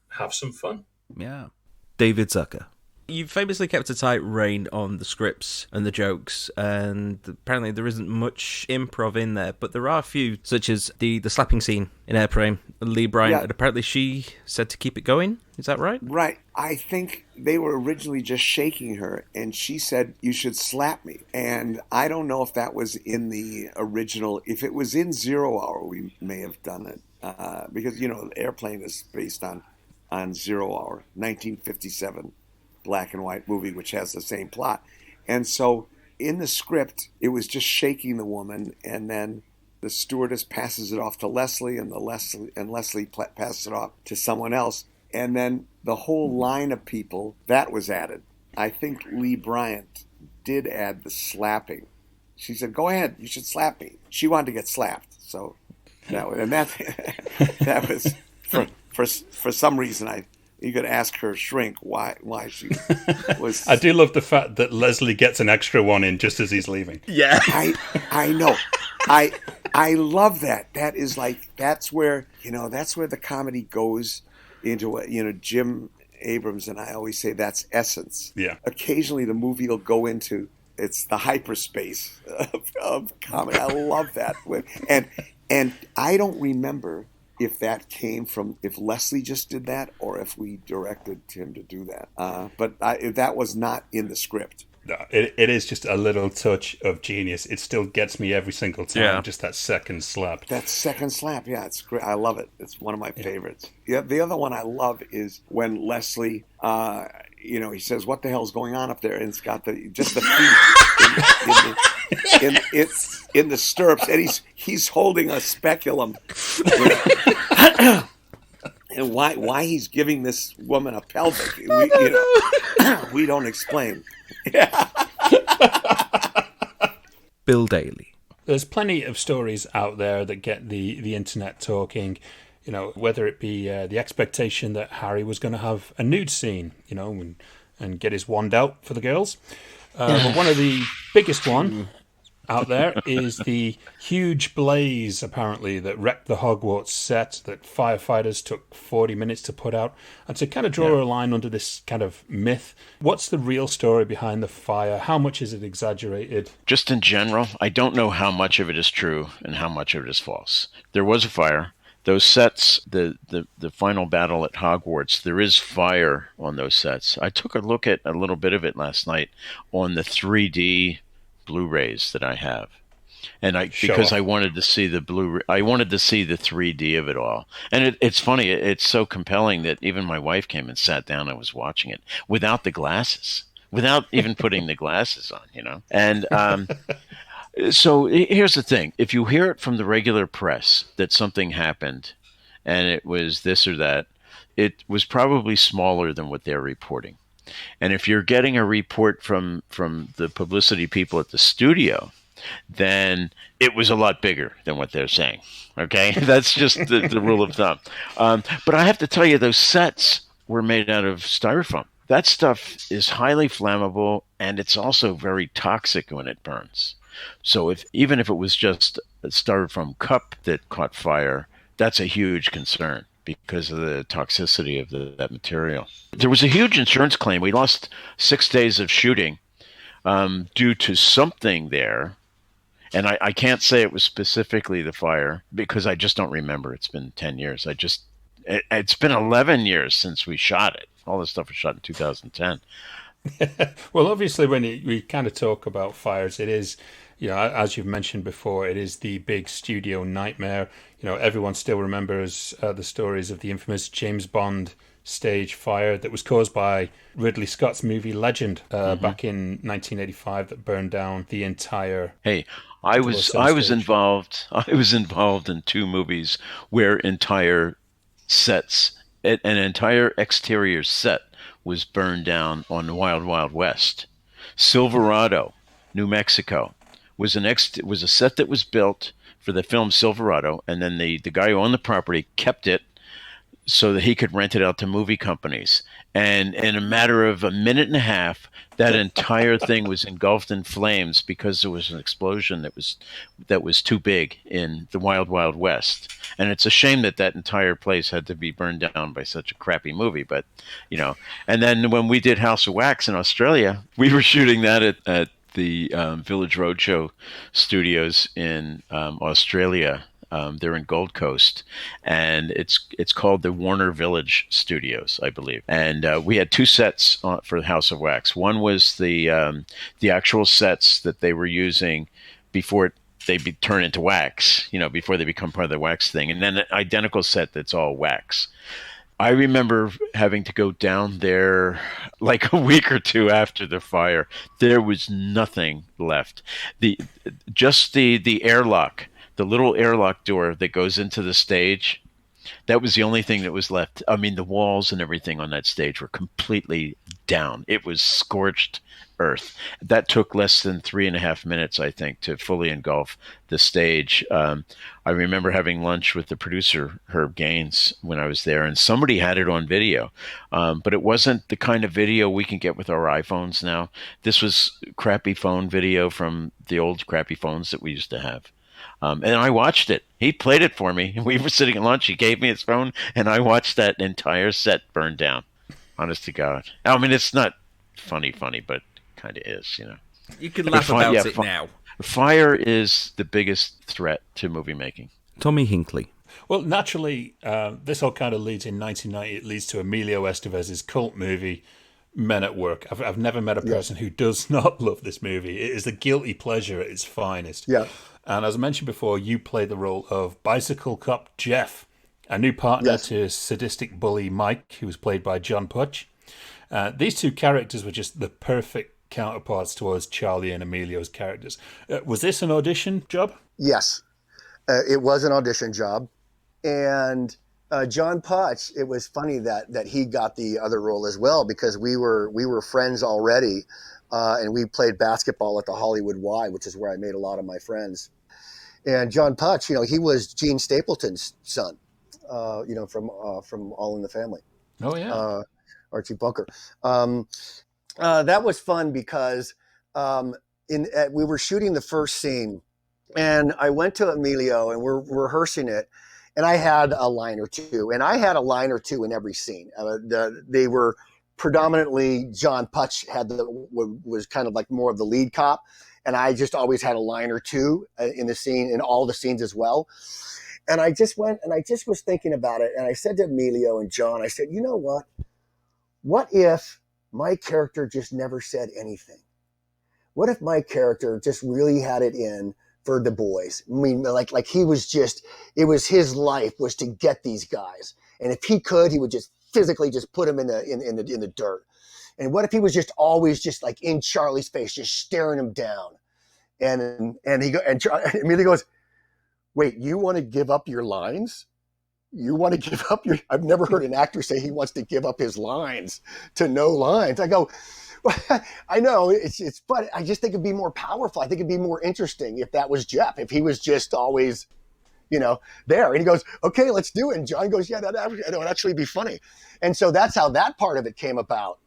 have some fun. Yeah. David Zucker. You've famously kept a tight rein on the scripts and the jokes, and apparently there isn't much improv in there, but there are a few, such as the slapping scene in Airplane. Lee Bryant, and apparently she said to keep it going. Is that right? Right. I think they were originally just shaking her, and she said, "You should slap me." And I don't know if that was in the original. If it was in 0 Hour, we may have done it, because, Airplane is based on 0 Hour, 1957. Black and white movie, which has the same plot. And so in the script, it was just shaking the woman, and then the stewardess passes it off to Leslie, and Leslie passes it off to someone else. And then the whole line of people, that was added. I think Lee Bryant did add the slapping. She said, "Go ahead, you should slap me." She wanted to get slapped. So that was for some reason you could ask her shrink why she was. I do love the fact that Leslie gets an extra one in just as he's leaving. Yeah, I know. I love that. That is that's where the comedy goes into Jim Abrams and I always say that's essence. Yeah. Occasionally the movie will go into It's the hyperspace of comedy. I love that. And I don't remember if that came from, if Leslie just did that or if we directed him to do that. But that was not in the script. No, it is just a little touch of genius. It still gets me every single time. Yeah. Just that second slap. That second slap, yeah, it's great. I love it. It's one of my favorites. Yeah, the other one I love is when Leslie, he says, "What the hell's going on up there?" And it's got the feet in the stirrups, and he's holding a speculum. And why he's giving this woman a pelvic, we don't explain. Bill Daly. There's plenty of stories out there that get the internet talking, whether it be the expectation that Harry was going to have a nude scene, and get his wand out for the girls. But one of the biggest one out there is the huge blaze, apparently, that wrecked the Hogwarts set that firefighters took 40 minutes to put out. And to kind of draw a line under this kind of myth, what's the real story behind the fire? How much is it exaggerated? Just in general, I don't know how much of it is true and how much of it is false. There was a fire. Those sets, the final battle at Hogwarts, there is fire on those sets. I took a look at a little bit of it last night on the 3D Blu-rays that I have, and because I wanted to see the Blu-ray, I wanted to see the 3D of it all. And it's funny, it's so compelling that even my wife came and sat down and was watching it without the glasses, without even putting the glasses on, And so here's the thing: if you hear it from the regular press that something happened, and it was this or that, it was probably smaller than what they're reporting. And if you're getting a report from the publicity people at the studio, then it was a lot bigger than what they're saying. Okay? That's just the rule of thumb. But I have to tell you, those sets were made out of styrofoam. That stuff is highly flammable, and it's also very toxic when it burns. So even if it was just a styrofoam cup that caught fire, that's a huge concern because of the toxicity of that material. There was a huge insurance claim. We lost 6 days of shooting due to something there. And I can't say it was specifically the fire because I just don't remember. It's been 10 years. It's been 11 years since we shot it. All this stuff was shot in 2010. Well, obviously, when we kind of talk about fires, it is, as you've mentioned before, it is the big studio nightmare. Everyone still remembers the stories of the infamous James Bond stage fire that was caused by Ridley Scott's movie Legend back in 1985 that burned down the entire. Hey, I was involved. I was involved in 2 movies where entire sets, an entire exterior set, was burned down on the Wild Wild West. Silverado, New Mexico, was a set that was built for the film Silverado, and then the guy who owned the property kept it so that he could rent it out to movie companies. And in a matter of a minute and a half, that entire thing was engulfed in flames because there was an explosion that was too big in the Wild Wild West. And it's a shame that entire place had to be burned down by such a crappy movie. But, and then when we did House of Wax in Australia, we were shooting that at the Village Roadshow studios in Australia. They're in Gold Coast, and it's called the Warner Village Studios, I believe. And we had 2 sets for House of Wax. One was the actual sets that they were using before they turn into wax, before they become part of the wax thing, and then an identical set that's all wax. I remember having to go down there like a week or 2 after the fire. There was nothing left. The airlock. The little airlock door that goes into the stage, that was the only thing that was left. I mean, the walls and everything on that stage were completely down. It was scorched earth. That took less than 3.5 minutes, I think, to fully engulf the stage. I remember having lunch with the producer, Herb Gaines, when I was there, and somebody had it on video. But it wasn't the kind of video we can get with our iPhones now. This was crappy phone video from the old crappy phones that we used to have. And I watched it. He played it for me. We were sitting at lunch. He gave me his phone, and I watched that entire set burn down. Honest to God. I mean, it's not funny, but it kind of is, You can laugh about it now. Fire is the biggest threat to movie making. Tommy Hinckley. Well, naturally, this all kind of leads in 1990. It leads to Emilio Estevez's cult movie, Men at Work. I've never met a person who does not love this movie. It is a guilty pleasure at its finest. Yeah. And as I mentioned before, you played the role of bicycle cop Jeff, a new partner to sadistic bully Mike, who was played by John Putch. These two characters were just the perfect counterparts towards Charlie and Emilio's characters. Was this an audition job? Yes, it was an audition job. And John Putch, it was funny that he got the other role as well, because we were friends already, and we played basketball at the Hollywood Y, which is where I made a lot of my friends. And John Putch, he was Gene Stapleton's son, from All in the Family. Oh yeah, Archie Bunker. That was fun because we were shooting the first scene, and I went to Emilio and we're rehearsing it. And I had a line or two, in every scene. They were predominantly John Putch was kind of like more of the lead cop, and I just always had a line or two in the scene, in all the scenes as well. And I just went and I just was thinking about it, and I said to Emilio and John, I said, you know what? What if my character just never said anything? What if my character just really had it in for the boys? I mean, like he was just, it was his life was to get these guys. And if he could, he would just physically just put them in the dirt. And what if he was just always just like in Charlie's face, just staring him down? And Emilio goes, wait, you want to give up your lines? You want to give up your, I've never heard an actor say he wants to give up his lines to no lines. I go, I know it's, but I just think it'd be more powerful. I think it'd be more interesting if that was Jeff, if he was just always, there. And he goes, okay, let's do it. And John goes, yeah, that would actually be funny. And so that's how that part of it came about.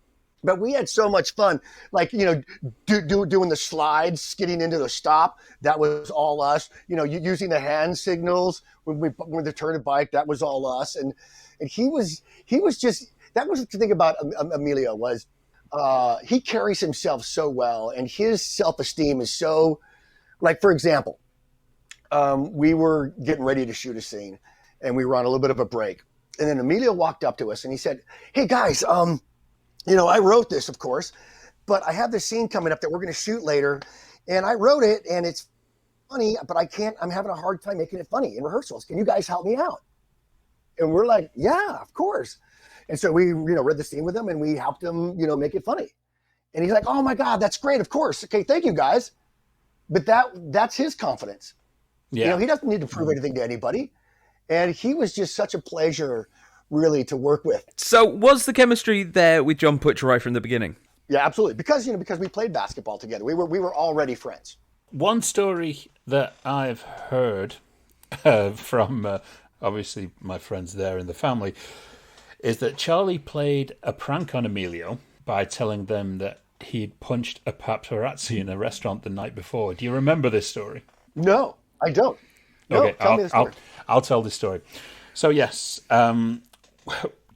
But we had so much fun, like, doing the slides, skidding into the stop. That was all us, using the hand signals when they turned a bike. That was all us. And he was just, that was the thing about Emilio was, he carries himself so well, and his self-esteem is so, like, for example, we were getting ready to shoot a scene, and we were on a little bit of a break. And then Emilio walked up to us and he said, hey guys, I wrote this, of course, but I have this scene coming up that we're going to shoot later, and I wrote it and it's funny, but I'm having a hard time making it funny in rehearsals. Can you guys help me out? And we're like, yeah, of course. And so we, read the scene with him and we helped him, make it funny. And he's like, oh my God, that's great. Of course. Okay. Thank you guys. But that's his confidence. Yeah. He doesn't need to prove anything to anybody. And he was just such a pleasure really to work with. So was the chemistry there with John Putch right from the beginning? Yeah, absolutely. Because we played basketball together. We were already friends. One story that I've heard from obviously my friends there in the family is that Charlie played a prank on Emilio by telling them that he'd punched a paparazzi in a restaurant the night before. Do you remember this story? No, I don't. No, okay, tell me the story. I'll tell this story. So yes,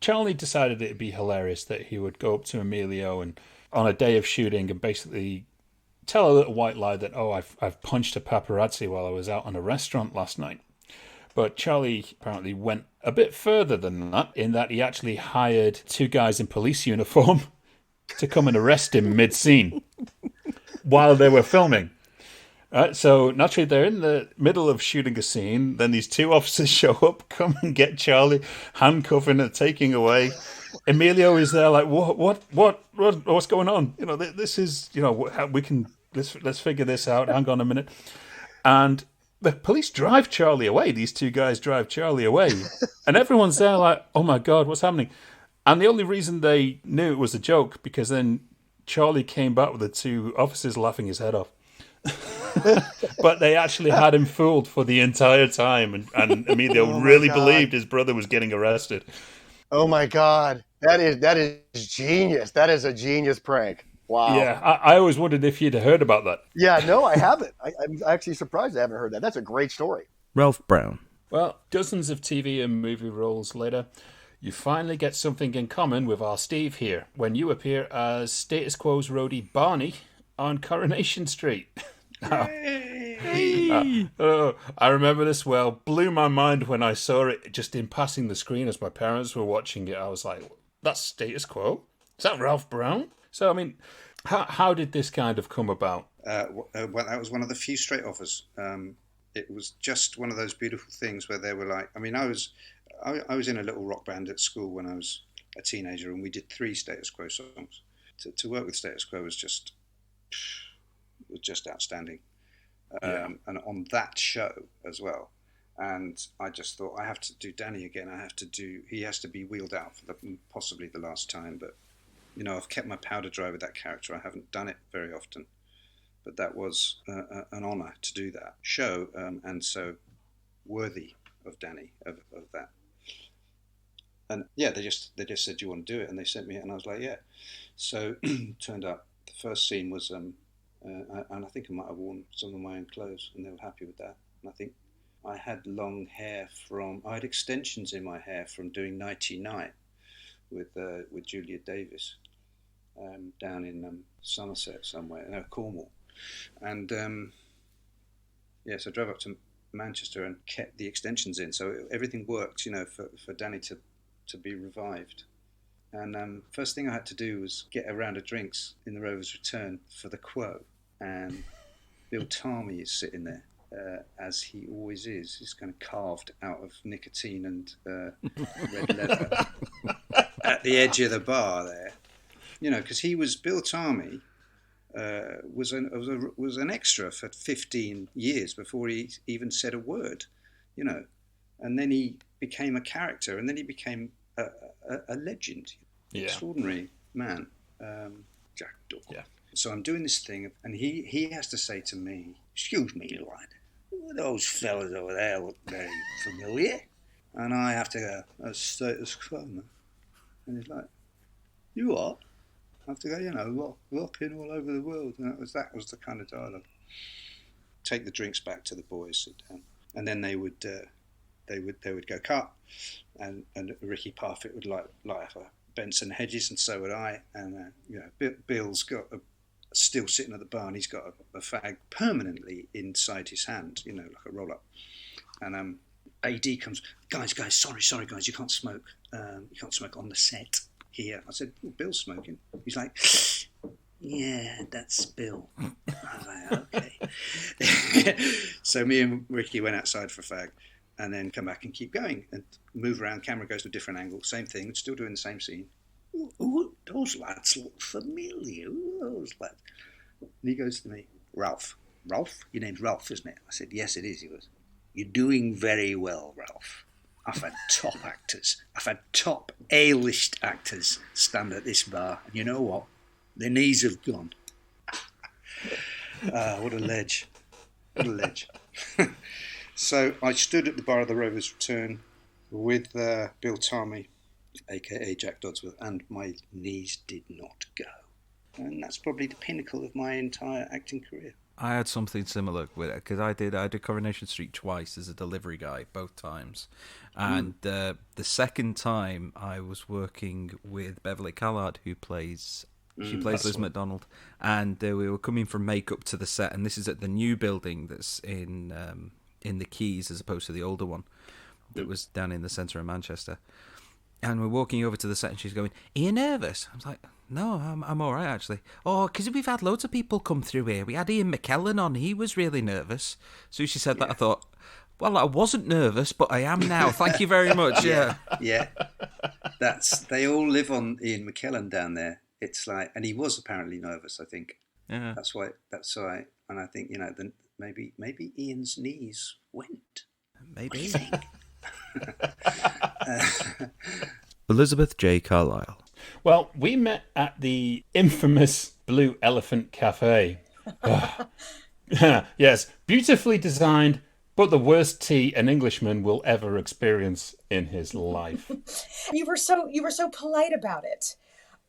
Charlie decided it'd be hilarious that he would go up to Emilio and on a day of shooting and basically tell a little white lie that, I've punched a paparazzi while I was out in a restaurant last night. But Charlie apparently went a bit further than that, in that he actually hired two guys in police uniform to come and arrest him mid-scene while they were filming. Right, so naturally they're in the middle of shooting a scene. Then these two officers show up, come and get Charlie, handcuffing and taking away. Emilio is there like, what's going on? This is, let's figure this out. Hang on a minute. And the police drive Charlie away. These two guys drive Charlie away. And everyone's there like, oh my God, what's happening? And the only reason they knew it was a joke, because then Charlie came back with the two officers laughing his head off. But they actually had him fooled for the entire time. And Emilio really believed his brother was getting arrested. Oh my God. That is genius. That is a genius prank. Wow. Yeah, I always wondered if you'd heard about that. Yeah, no, I haven't. I'm actually surprised I haven't heard that. That's a great story. Ralph Brown. Well, dozens of TV and movie roles later, you finally get something in common with our Steve here when you appear as Status Quo's roadie Barney on Coronation Street. Hey! I remember this well. Blew my mind when I saw it just in passing the screen as my parents were watching it. I was like, that's Status Quo? Is that Ralph Brown? So, I mean, how did this kind of come about? Well, that was one of the few straight offers. It was just one of those beautiful things where they were like, I mean, I was in a little rock band at school when I was a teenager, and we did 3 Status Quo songs. To work with Status Quo was just outstanding. And on that show as well. And I just thought, I have to do Danny again. He has to be wheeled out for possibly the last time. But, you know, I've kept my powder dry with that character. I haven't done it very often. But that was an honour to do that show, and so worthy of Danny, of that. And yeah, they just said, do you want to do it? And they sent me it, and I was like, yeah. So turned up, the first scene was, and I think I might have worn some of my own clothes, and they were happy with that. And I think I had long hair I had extensions in my hair from doing 99 with Julia Davis down in Somerset somewhere, no, Cornwall. And so I drove up to Manchester and kept the extensions in, so everything worked, you know, for Danny to be revived. And first thing I had to do was get a round of drinks in the Rover's Return for the Quo, and Bill Tarmy is sitting there, as he always is. He's kind of carved out of nicotine and red leather at the edge of the bar there, you know, because he was Bill Tarmy. Was an extra for 15 years before he even said a word, you know, and then he became a character, and then he became a legend, extraordinary man, Jack Dawes. Yeah. So I'm doing this thing, and he has to say to me, "Excuse me, lad, those fellas over there look very familiar," and I have to go, "That's Status Quo, man," and he's like, "You are?" I have to go, you know, rocking all over the world, and that was the kind of dialogue. Take the drinks back to the boys, sit down, and then they would go cut, and Ricky Parfitt would light up a Benson Hedges, and so would I, and you know, Bill's got still sitting at the bar, and he's got a fag permanently inside his hand, you know, like a roll up, and AD comes, guys, sorry guys, you can't smoke on the set here. I said, well, Bill's smoking. He's like, yeah, that's Bill. I was like, okay. So me and Ricky went outside for a fag, and then come back and keep going and move around. Camera goes to a different angle. Same thing. Still doing the same scene. Ooh, those lads look familiar. Ooh, those lads. And he goes to me, Ralph, your name's Ralph, isn't it? I said, yes, it is. He goes, you're doing very well, Ralph. I've had top actors. I've had top A-list actors stand at this bar, and you know what? Their knees have gone. What a ledge. What a ledge. So I stood at the bar of the Rover's Return with Bill Tarmy, a.k.a. Jack Dodsworth, and my knees did not go. And that's probably the pinnacle of my entire acting career. I had something similar with it, because I did Coronation Street twice as a delivery guy, both times. And the second time I was working with Beverly Callard, who plays Liz McDonald, and we were coming from makeup to the set, and this is at the new building that's in the Keys as opposed to the older one that was down in the centre of Manchester. And we're walking over to the set, and she's going, "Are you nervous?" I was like, "No, I'm all right, actually." "Oh, because we've had loads of people come through here. We had Ian McKellen on. He was really nervous." So she said that. I thought, well, I wasn't nervous, but I am now. Thank you very much. Yeah. They all live on Ian McKellen down there. It's like, and he was apparently nervous, I think. Yeah. That's why. And I think, you know, maybe Ian's knees went. Maybe. What do you think? Elizabeth J. Carlyle. Well, we met at the infamous Blue Elephant Cafe. Yes, beautifully designed, but the worst tea an Englishman will ever experience in his life. You were so polite about it.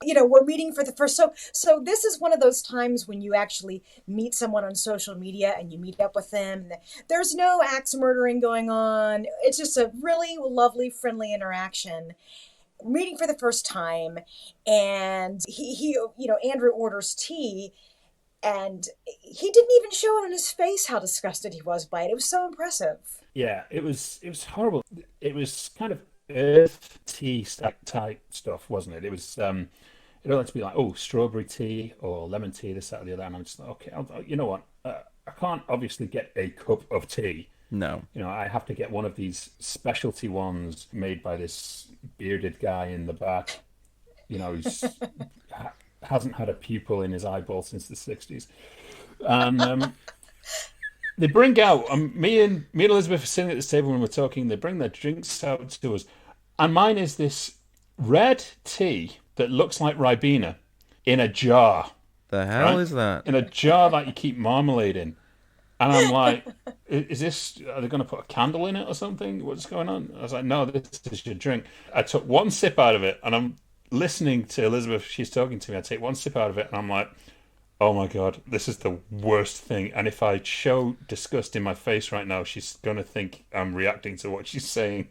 You know, we're meeting for the first. So this is one of those times when you actually meet someone on social media and you meet up with them. There's no axe murdering going on. It's just a really lovely, friendly interaction. Meeting for the first time, and he you know, Andrew orders tea, And he didn't even show it on his face how disgusted he was by it. It was so impressive. Yeah, it was horrible. It was kind of earth tea type stuff, wasn't it? It was it all had to be like, oh, strawberry tea or lemon tea, this, that, or the other. And I'm just like, okay, you know what? I can't obviously get a cup of tea. No. You know, I have to get one of these specialty ones made by this bearded guy in the back. You know, who's hasn't had a pupil in his eyeball since the 60s. And they bring out, me and Elizabeth are sitting at this table when we're talking, they bring their drinks out to us. And mine is this red tea that looks like Ribena in a jar. The hell is that? In a jar that you keep marmalade in. And I'm like, is this, are they going to put a candle in it or something? What's going on? I was like, no, this is your drink. I took one sip out of it, and I'm listening to Elizabeth. She's talking to me. I take one sip out of it, and I'm like, oh my God, this is the worst thing. And if I show disgust in my face right now, she's going to think I'm reacting to what she's saying.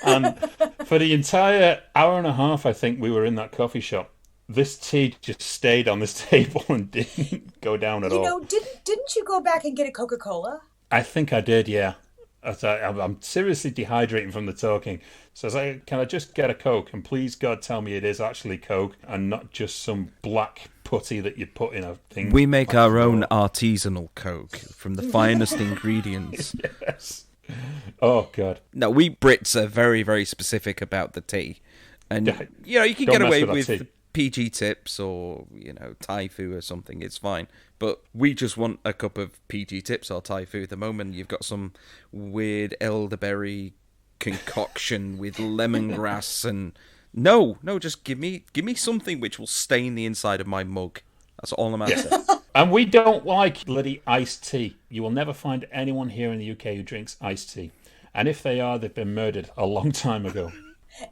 And for the entire hour and a half, I think we were in that coffee shop, this tea just stayed on this table and didn't go down at all. You know, didn't you go back and get a Coca-Cola? I think I did, yeah. I'm seriously dehydrating from the talking. So I was like, can I just get a Coke? And please, God, tell me it is actually Coke and not just some black putty that you put in a thing. We make our own artisanal Coke from the finest ingredients. Yes. Oh, God. No, we Brits are very, very specific about the tea. And, you know, you can get away with PG tips or, you know, Thai food or something. It's fine. But we just want a cup of PG tips or Thai food. At the moment, you've got some weird elderberry concoction with lemongrass and... No, just give me something which will stain the inside of my mug. That's all I'm after. And we don't like bloody iced tea. You will never find anyone here in the UK who drinks iced tea. And if they are, they've been murdered a long time ago.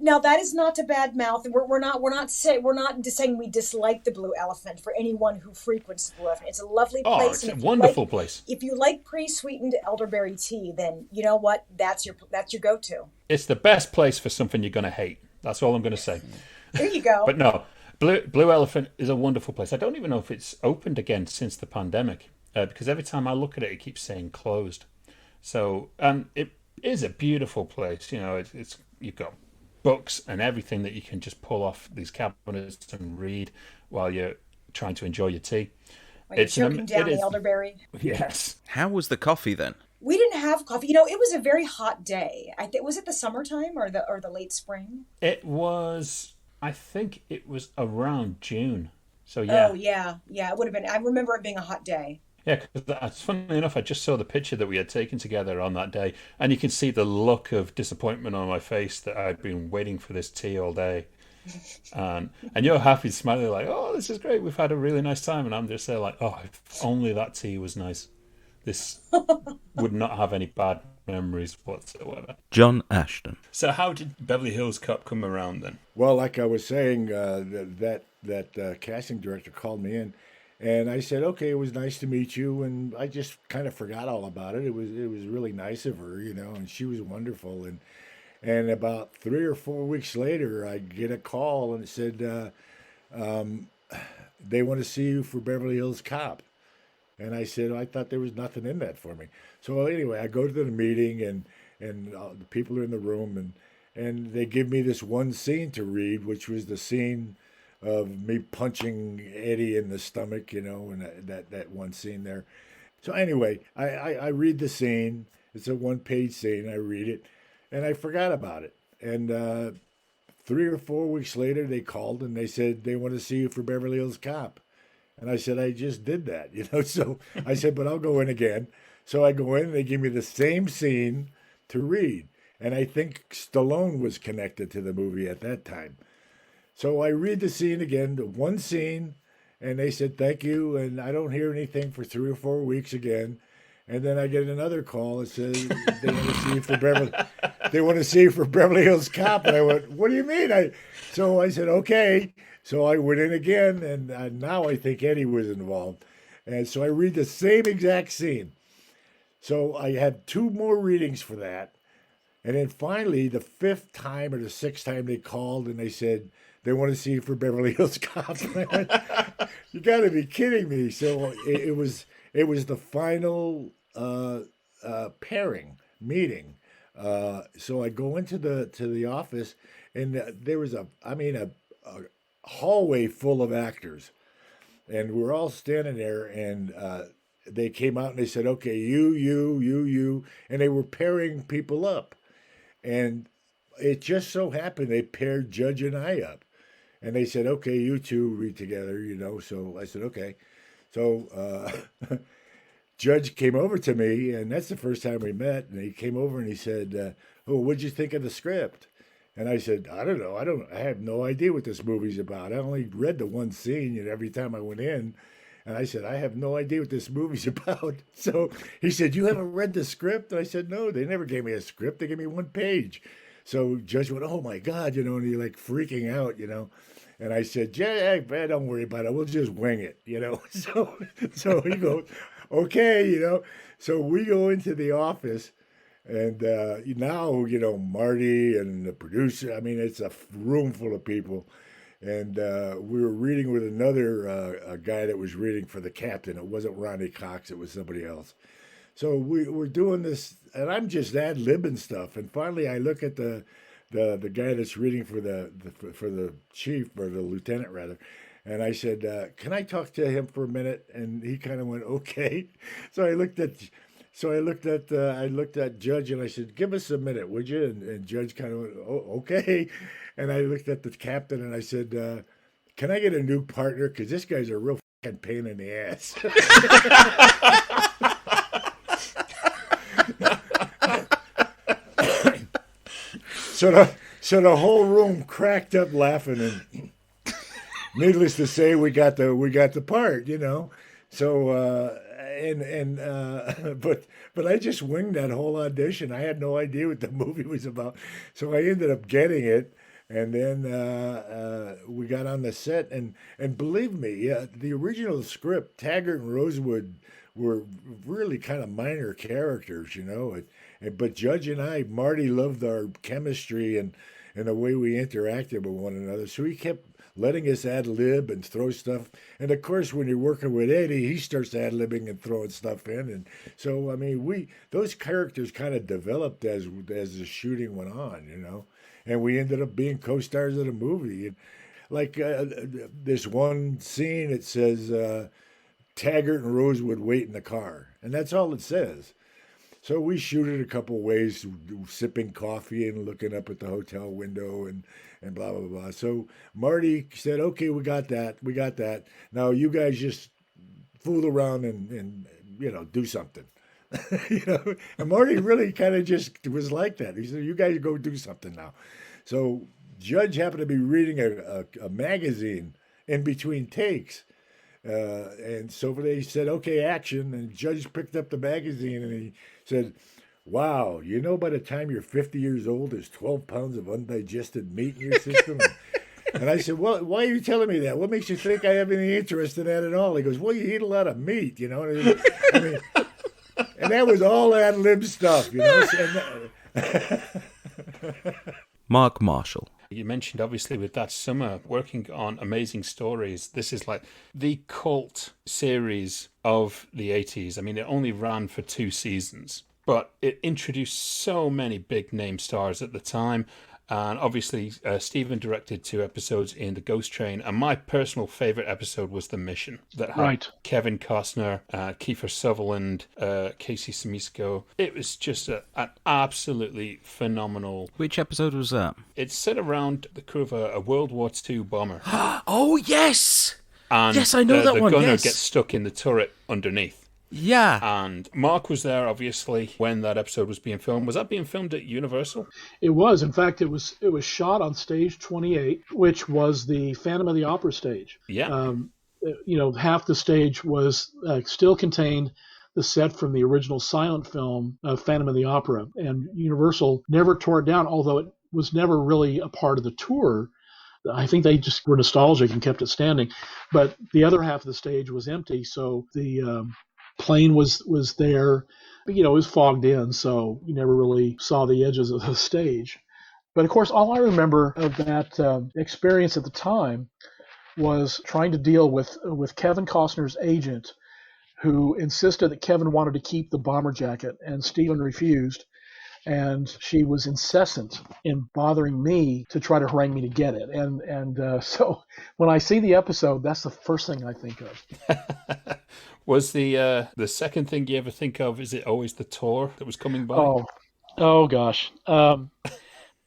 Now that is not to bad mouth. We're not saying we dislike the Blue Elephant for anyone who frequents the Blue Elephant. It's a lovely place. It's a wonderful place. If you like pre-sweetened elderberry tea, then you know what? That's your go-to. It's the best place for something you're going to hate. That's all I'm going to say. There you go. But no, Blue Elephant is a wonderful place. I don't even know if it's opened again since the pandemic, because every time I look at it, it keeps saying closed. So, and it is a beautiful place. You know, it's you've got books and everything that you can just pull off these cabinets and read while you're trying to enjoy your tea. When you're choking down the elderberry. Yes. How was the coffee then? We didn't have coffee. You know, it was a very hot day. Was it the summertime or the late spring? It was. I think it was around June. So yeah. Oh yeah. It would have been. I remember it being a hot day. Yeah, because funny enough, I just saw the picture that we had taken together on that day, and you can see the look of disappointment on my face that I'd been waiting for this tea all day. And you're happy, smiling like, oh, this is great. We've had a really nice time, and I'm just there like, oh, if only that tea was nice. This would not have any bad memories whatsoever. John Ashton. So how did Beverly Hills Cop come around then? Well, like I was saying, that casting director called me in, and I said, okay, it was nice to meet you, and I just kind of forgot all about it. It was really nice of her, you know, and she was wonderful. And about 3 or 4 weeks later, I get a call and it said, they want to see you for Beverly Hills Cop. And I said, I thought there was nothing in that for me. So anyway, I go to the meeting, and the people are in the room, and they give me this one scene to read, which was the scene of me punching Eddie in the stomach, you know, and that one scene there. So anyway, I read the scene. It's a 1-page scene. I read it, and I forgot about it. And 3 or 4 weeks later, they called, and they said they want to see you for Beverly Hills Cop. And I said, I just did that, you know. So I said, but I'll go in again. So I go in, and they give me the same scene to read. And I think Stallone was connected to the movie at that time. So I read the scene again, the one scene, and they said, thank you. And I don't hear anything for 3 or 4 weeks again. And then I get another call that says they want to see you for Beverly. They want to see you for Beverly Hills Cop. And I went, what do you mean? So I said, okay. So I went in again, and now I think Eddie was involved. And so I read the same exact scene. So I had 2 more readings for that. And then finally, the 5th time or the 6th time they called, and they said they want to see you for Beverly Hills Cop. You got to be kidding me! So it was the final pairing meeting. So I go into the office, and there was a hallway full of actors, and we're all standing there, and they came out and they said, "Okay, you," and they were pairing people up, and it just so happened they paired Judge and I up, and they said, "Okay, you two read together," So I said, "Okay," so. Judge came over to me, and that's the first time we met. And he came over and he said, "Oh, what'd you think of the script?" And I said, "I don't know. I have no idea what this movie's about. I only read the one scene, and every time I went in, and I said, I have no idea what this movie's about." So he said, "You haven't read the script?" And I said, "No, they never gave me a script. They gave me one page." So Judge went, "Oh my God," and he like freaking out, And I said, "Yeah, don't worry about it. We'll just wing it, So he goes, "Okay," So we go into the office, and now, Marty and the producer. I mean, it's a room full of people, and we were reading with another a guy that was reading for the captain. It wasn't Ronnie Cox; it was somebody else. So we're doing this, and I'm just ad-libbing stuff. And finally, I look at the guy that's reading for the chief, or the lieutenant rather, and I said, "Can I talk to him for a minute?" And he kind of went, "Okay." So I looked at Judge, and I said, "Give us a minute, would you?" And Judge kind of went, "Oh, okay." And I looked at the captain, and I said, "Can I get a new partner? Because this guy's a real fucking pain in the ass." So the whole room cracked up laughing, and needless to say, we got the part, So but I just winged that whole audition. I had no idea what the movie was about, so I ended up getting it, and then we got on the set, and believe me, the original script, Taggart and Rosewood were really kind of minor characters, but Judge and I, Marty loved our chemistry and the way we interacted with one another. So he kept letting us ad-lib and throw stuff. And of course, when you're working with Eddie, he starts ad-libbing and throwing stuff in. And so, I mean, those characters kind of developed as the shooting went on, And we ended up being co-stars of the movie. And like this one scene, it says, Taggart and Rosewood wait in the car. And that's all it says. So we shoot it a couple ways, sipping coffee and looking up at the hotel window and blah, blah, blah. So Marty said, "Okay, we got that. Now you guys just fool around and do something." And Marty really kind of just was like that. He said, "You guys go do something now." So Judge happened to be reading a magazine in between takes. And so they said, "Okay, action." And Judge picked up the magazine and he said, "Wow, by the time you're 50 years old, there's 12 pounds of undigested meat in your system." And I said, "Well, why are you telling me that? What makes you think I have any interest in that at all?" He goes, "Well, you eat a lot of meat, I mean, and that was all ad-lib stuff, Mark Marshall. You mentioned, obviously, with that summer, working on Amazing Stories. This is like the cult series of the 80s. I mean, it only ran for 2 seasons, but it introduced so many big name stars at the time. And obviously, Stephen directed 2 episodes in The Ghost Train. And my personal favorite episode was The Mission, that had Kevin Costner, Kiefer Sutherland, Casey Siemaszko. It was just an absolutely phenomenal... Which episode was that? It's set around the crew of a World War II bomber. Oh, yes! And yes, I know that one, the gunner yes. gets stuck in the turret underneath. Yeah. And Mark was there, obviously, when that episode was being filmed. Was that being filmed at Universal? It was. In fact, it was shot on stage 28, which was the Phantom of the Opera stage. Yeah. Half the stage was still contained the set from the original silent film Phantom of the Opera. And Universal never tore it down, although it was never really a part of the tour. I think they just were nostalgic and kept it standing. But the other half of the stage was empty, so the... plane was there, but, it was fogged in, so you never really saw the edges of the stage. But of course, all I remember of that experience at the time was trying to deal with Kevin Costner's agent, who insisted that Kevin wanted to keep the bomber jacket, and Stephen refused. And she was incessant in bothering me to try to harangue me to get it. And so when I see the episode, that's the first thing I think of. Was the second thing you ever think of, is it always the tour that was coming by? Oh gosh.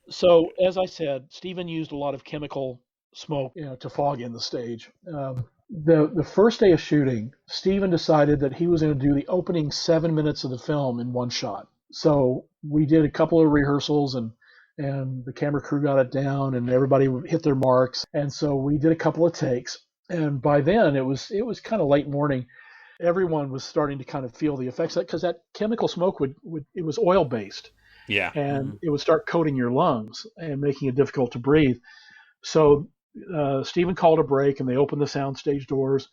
So as I said, Stephen used a lot of chemical smoke, to fog in the stage. The first day of shooting, Stephen decided that he was going to do the opening 7 minutes of the film in one shot. So we did a couple of rehearsals, and the camera crew got it down, and everybody hit their marks. And so we did a couple of takes. And by then it was kind of late morning. Everyone was starting to kind of feel the effects of it, because that chemical smoke it was oil based. Yeah. And it would start coating your lungs and making it difficult to breathe. So Stephen called a break, and they opened the soundstage doors.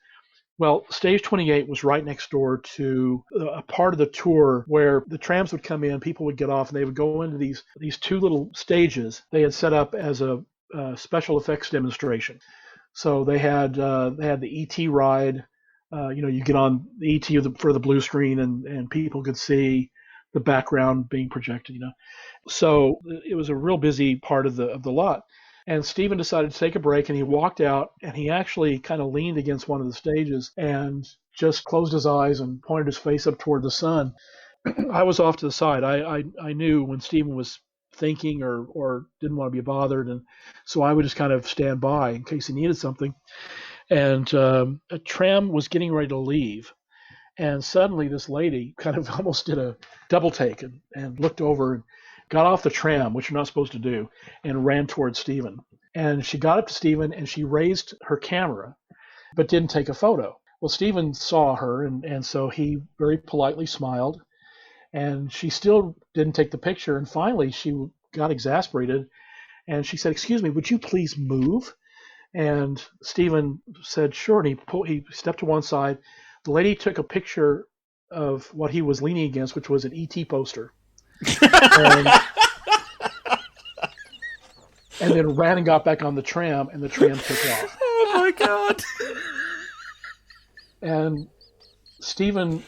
Well, stage 28 was right next door to a part of the tour where the trams would come in, people would get off, and they would go into these two little stages they had set up as a special effects demonstration. So they had the ET ride. You get on the ET for the blue screen, and people could see the background being projected. So it was a real busy part of the lot. And Stephen decided to take a break, and he walked out, and he actually kind of leaned against one of the stages and just closed his eyes and pointed his face up toward the sun. I was off to the side. I knew when Stephen was thinking or didn't want to be bothered, and so I would just kind of stand by in case he needed something. And a tram was getting ready to leave, and suddenly this lady kind of almost did a double take and looked over and got off the tram, which you're not supposed to do, and ran towards Stephen. And she got up to Stephen, and she raised her camera, but didn't take a photo. Well, Stephen saw her, and so he very politely smiled, and she still didn't take the picture. And finally, she got exasperated, and she said, "Excuse me, would you please move?" And Stephen said, "Sure," and he stepped to one side. The lady took a picture of what he was leaning against, which was an ET poster. And then ran and got back on the tram, and the tram took off. Oh my God. And Stephen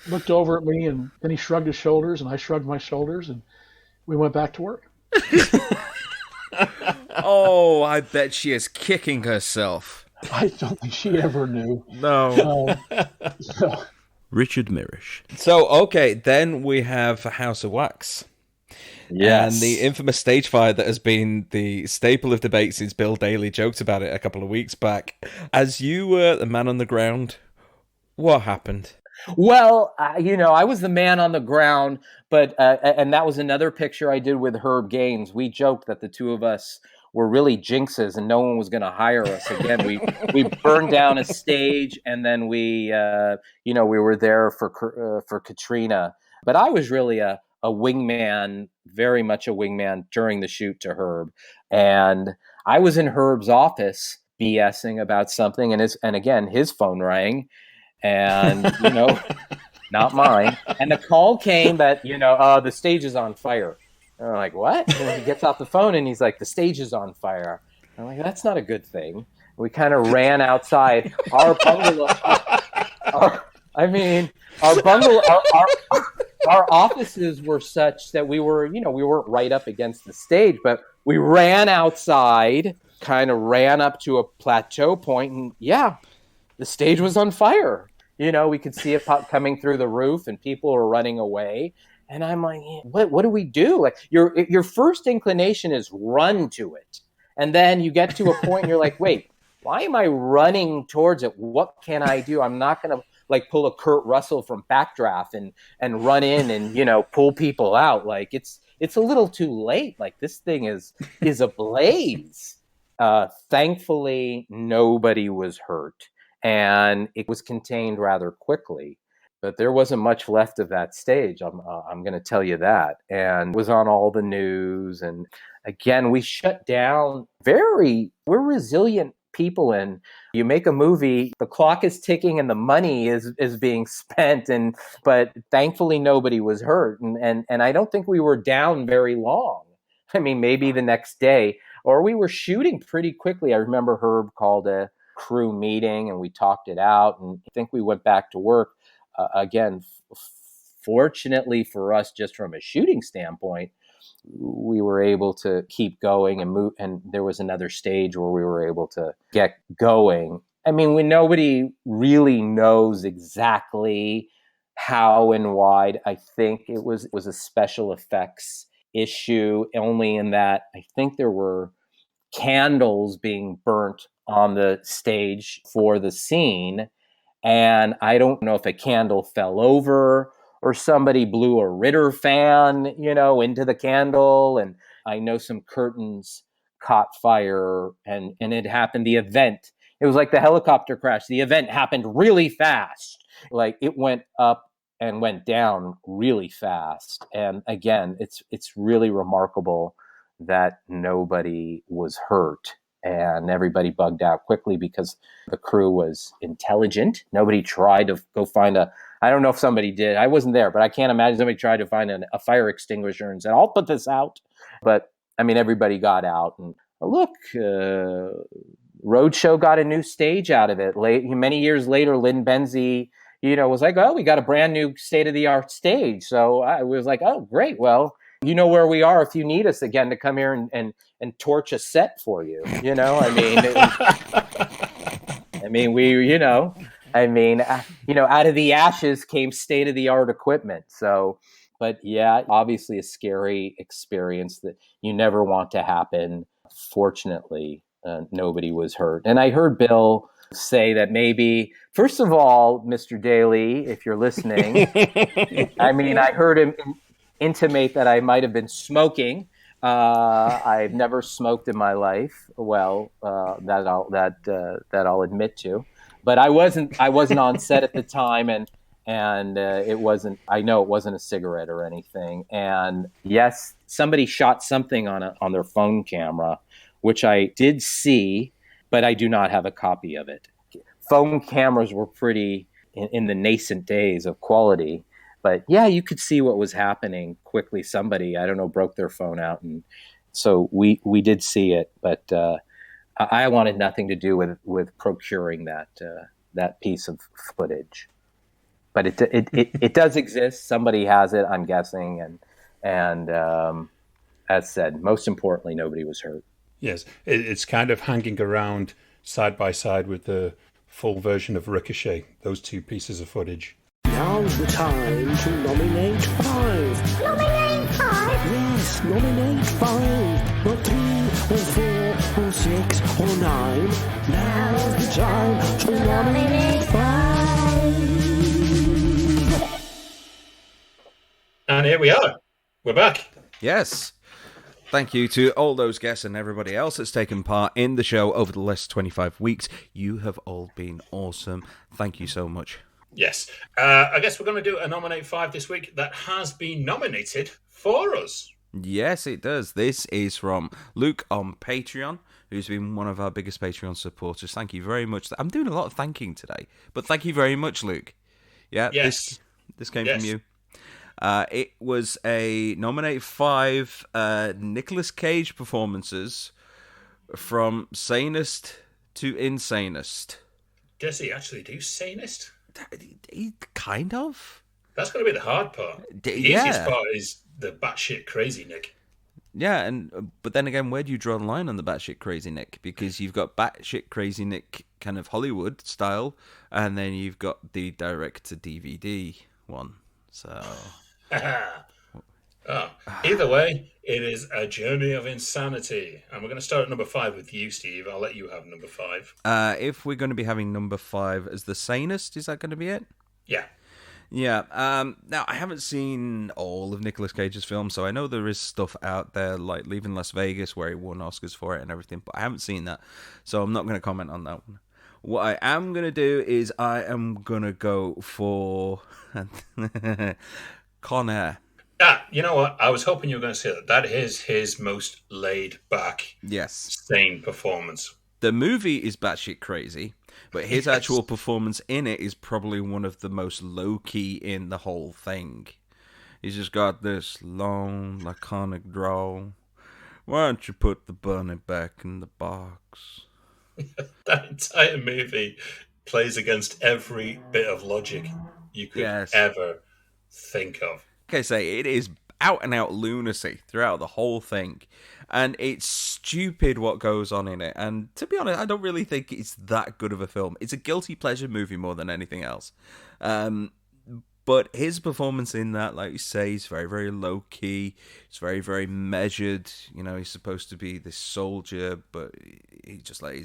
looked over at me, and then he shrugged his shoulders, and I shrugged my shoulders, and we went back to work. Oh, I bet she is kicking herself. I don't think she ever knew. No. Richard Mirish. So, okay, then we have House of Wax. Yes. And the infamous stage fire that has been the staple of debate since Bill Daly joked about it a couple of weeks back. As you were the man on the ground, what happened? Well, I was the man on the ground, but and that was another picture I did with Herb Gaines. We joked that the two of us were really jinxes, and no one was going to hire us again. We burned down a stage, and then we were there for Katrina. But I was really a wingman, very much a wingman during the shoot to Herb, and I was in Herb's office BSing about something, and again his phone rang. And, not mine. And the call came that, the stage is on fire. And I'm like, what? And he gets off the phone and he's like, the stage is on fire. I'm like, that's not a good thing. We kind of ran outside. Our bungalow, our offices were such that we were, we weren't right up against the stage, but we ran outside, kind of ran up to a plateau point, and the stage was on fire. We could see it coming through the roof, and people were running away. And I'm like, what do we do? Like your first inclination is run to it. And then you get to a point and you're like, wait, why am I running towards it? What can I do? I'm not going to pull a Kurt Russell from Backdraft and run in and, pull people out. Like it's a little too late. Like this thing is ablaze. Thankfully, nobody was hurt. And it was contained rather quickly, but there wasn't much left of that stage. I'm going to tell you that. And it was on all the news. And again, we shut down. We're resilient people, and you make a movie, the clock is ticking and the money is being spent. But thankfully, nobody was hurt. And I don't think we were down very long. I mean, maybe the next day, or we were shooting pretty quickly. I remember Herb called a crew meeting and we talked it out, and I think we went back to work again. Fortunately for us, just from a shooting standpoint, we were able to keep going and move. And there was another stage where we were able to get going. I mean, when nobody really knows exactly how and why, I think it was a special effects issue, only in that I think there were candles being burnt on the stage for the scene. And I don't know if a candle fell over or somebody blew a Ritter fan, into the candle. And I know some curtains caught fire, and it happened. The event, it was like the helicopter crash. The event happened really fast. Like it went up and went down really fast. And again, it's really remarkable that nobody was hurt and everybody bugged out quickly because the crew was intelligent. Nobody tried to go find I don't know if somebody did. I wasn't there, but I can't imagine somebody tried to find a fire extinguisher and said, I'll put this out. But I mean, everybody got out, and look, Roadshow got a new stage out of it. Many years later, Lynn Benzie, was like, oh, we got a brand new state-of-the-art stage. So I was like, oh, great. Well, you know where we are if you need us again to come here and torch a set for you. I mean, out of the ashes came state-of-the-art equipment. So, but yeah, obviously a scary experience that you never want to happen. Fortunately, nobody was hurt. And I heard Bill say that maybe, first of all, Mr. Daly, if you're listening, I mean, I heard him intimate that I might have been smoking. I've never smoked in my life. Well, that I'll admit to. But I wasn't on set at the time, and it wasn't. I know it wasn't a cigarette or anything. And yes, somebody shot something on their phone camera, which I did see, but I do not have a copy of it. Phone cameras were pretty in the nascent days of quality, but yeah, you could see what was happening quickly. Somebody, I don't know, broke their phone out, and so we did see it, but. I wanted nothing to do with procuring that piece of footage, but it does exist. Somebody has it, I'm guessing, and as said, most importantly, nobody was hurt. Yes, it's kind of hanging around side by side with the full version of Ricochet. Those two pieces of footage. Now's the time to nominate 5. Nominate 5? Yes, nominate 5. Not 3 or 4 or 6 or 9. Now's the time to nominate 5. And here we are. We're back. Yes. Thank you to all those guests and everybody else that's taken part in the show over the last 25 weeks. You have all been awesome. Thank you so much. Yes. I guess we're going to do a Nominate 5 this week that has been nominated for us. Yes, it does. This is from Luke on Patreon, who's been one of our biggest Patreon supporters. Thank you very much. I'm doing a lot of thanking today, but thank you very much, Luke. Yeah, yes. This came from you. It was a Nominate 5 Nicolas Cage performances from sanest to insanest. Does he actually do sanest? Kind of. That's going to be the hard part. The easiest part is the batshit crazy Nick. Yeah, but then again, where do you draw the line on the batshit crazy Nick? Because you've got batshit crazy Nick kind of Hollywood style, and then you've got the direct-to-DVD one. So... Either way, it is a journey of insanity. And we're going to start at number 5 with you, Steve. I'll let you have number 5. If we're going to be having number 5 as the sanest, is that going to be it? Yeah. Yeah. Now, I haven't seen all of Nicolas Cage's films, so I know there is stuff out there like Leaving Las Vegas where he won Oscars for it and everything, but I haven't seen that, so I'm not going to comment on that one. What I am going to do is I am going to go for Con Air. You know what? I was hoping you were going to say that. That is his most laid back, sane performance. The movie is batshit crazy, but his actual performance in it is probably one of the most low-key in the whole thing. He's just got this long, laconic drawl, Why don't you put the bunny back in the box? That entire movie plays against every bit of logic you could Yes. ever think of. Like I say, it is out and out lunacy throughout the whole thing. And it's stupid what goes on in it. And to be honest, I don't really think it's that good of a film. It's a guilty pleasure movie more than anything else. But his performance in that, like you say, is very, very low key. It's very, very measured. You know, he's supposed to be this soldier, but he just like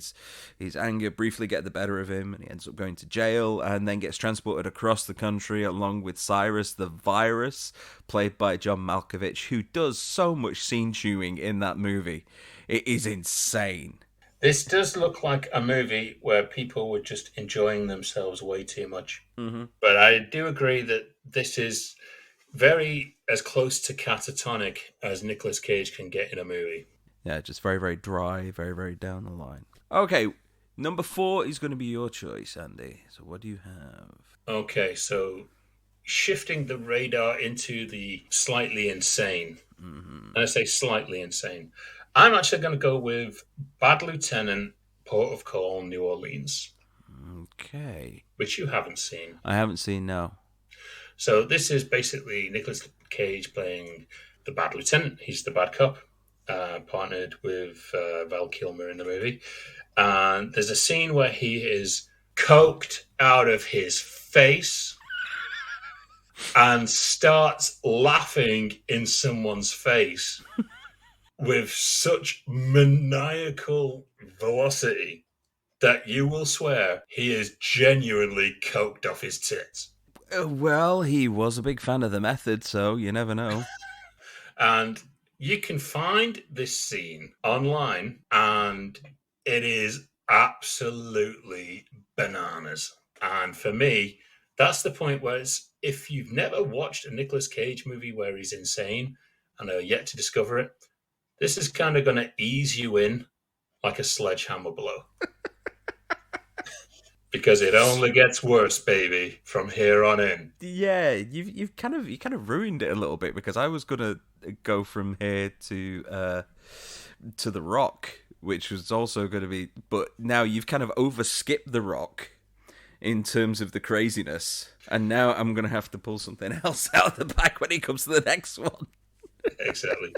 his anger briefly get the better of him, and he ends up going to jail, and then gets transported across the country along with Cyrus the Virus, played by John Malkovich, who does so much scene chewing in that movie. It is insane. This does look like a movie where people were just enjoying themselves way too much. Mm-hmm. But I do agree that this is very as close to catatonic as Nicolas Cage can get in a movie. Yeah, just very, very dry, very, very down the line. Okay, number 4 is going to be your choice, Andy. So what do you have? Okay, so shifting the radar into the slightly insane. Mm-hmm. And I say slightly insane. I'm actually going to go with Bad Lieutenant, Port of Call, New Orleans. Okay. Which you haven't seen. I haven't seen, no. So this is basically Nicolas Cage playing the bad lieutenant. He's the bad cop, partnered with Val Kilmer in the movie. And there's a scene where he is coked out of his face and starts laughing in someone's face with such maniacal velocity that you will swear he is genuinely coked off his tits. Well, he was a big fan of the method, so you never know. And you can find this scene online, and it is absolutely bananas. And for me, that's the point where it's, if you've never watched a Nicolas Cage movie where he's insane and are yet to discover it, this is kind of going to ease you in like a sledgehammer blow. Because it only gets worse, baby, from here on in. Yeah, you've kind of ruined it a little bit, because I was gonna go from here to The Rock, which was also going to be, but now you've kind of overskipped The Rock in terms of the craziness, and now I'm gonna have to pull something else out of the bag when it comes to the next one. Exactly.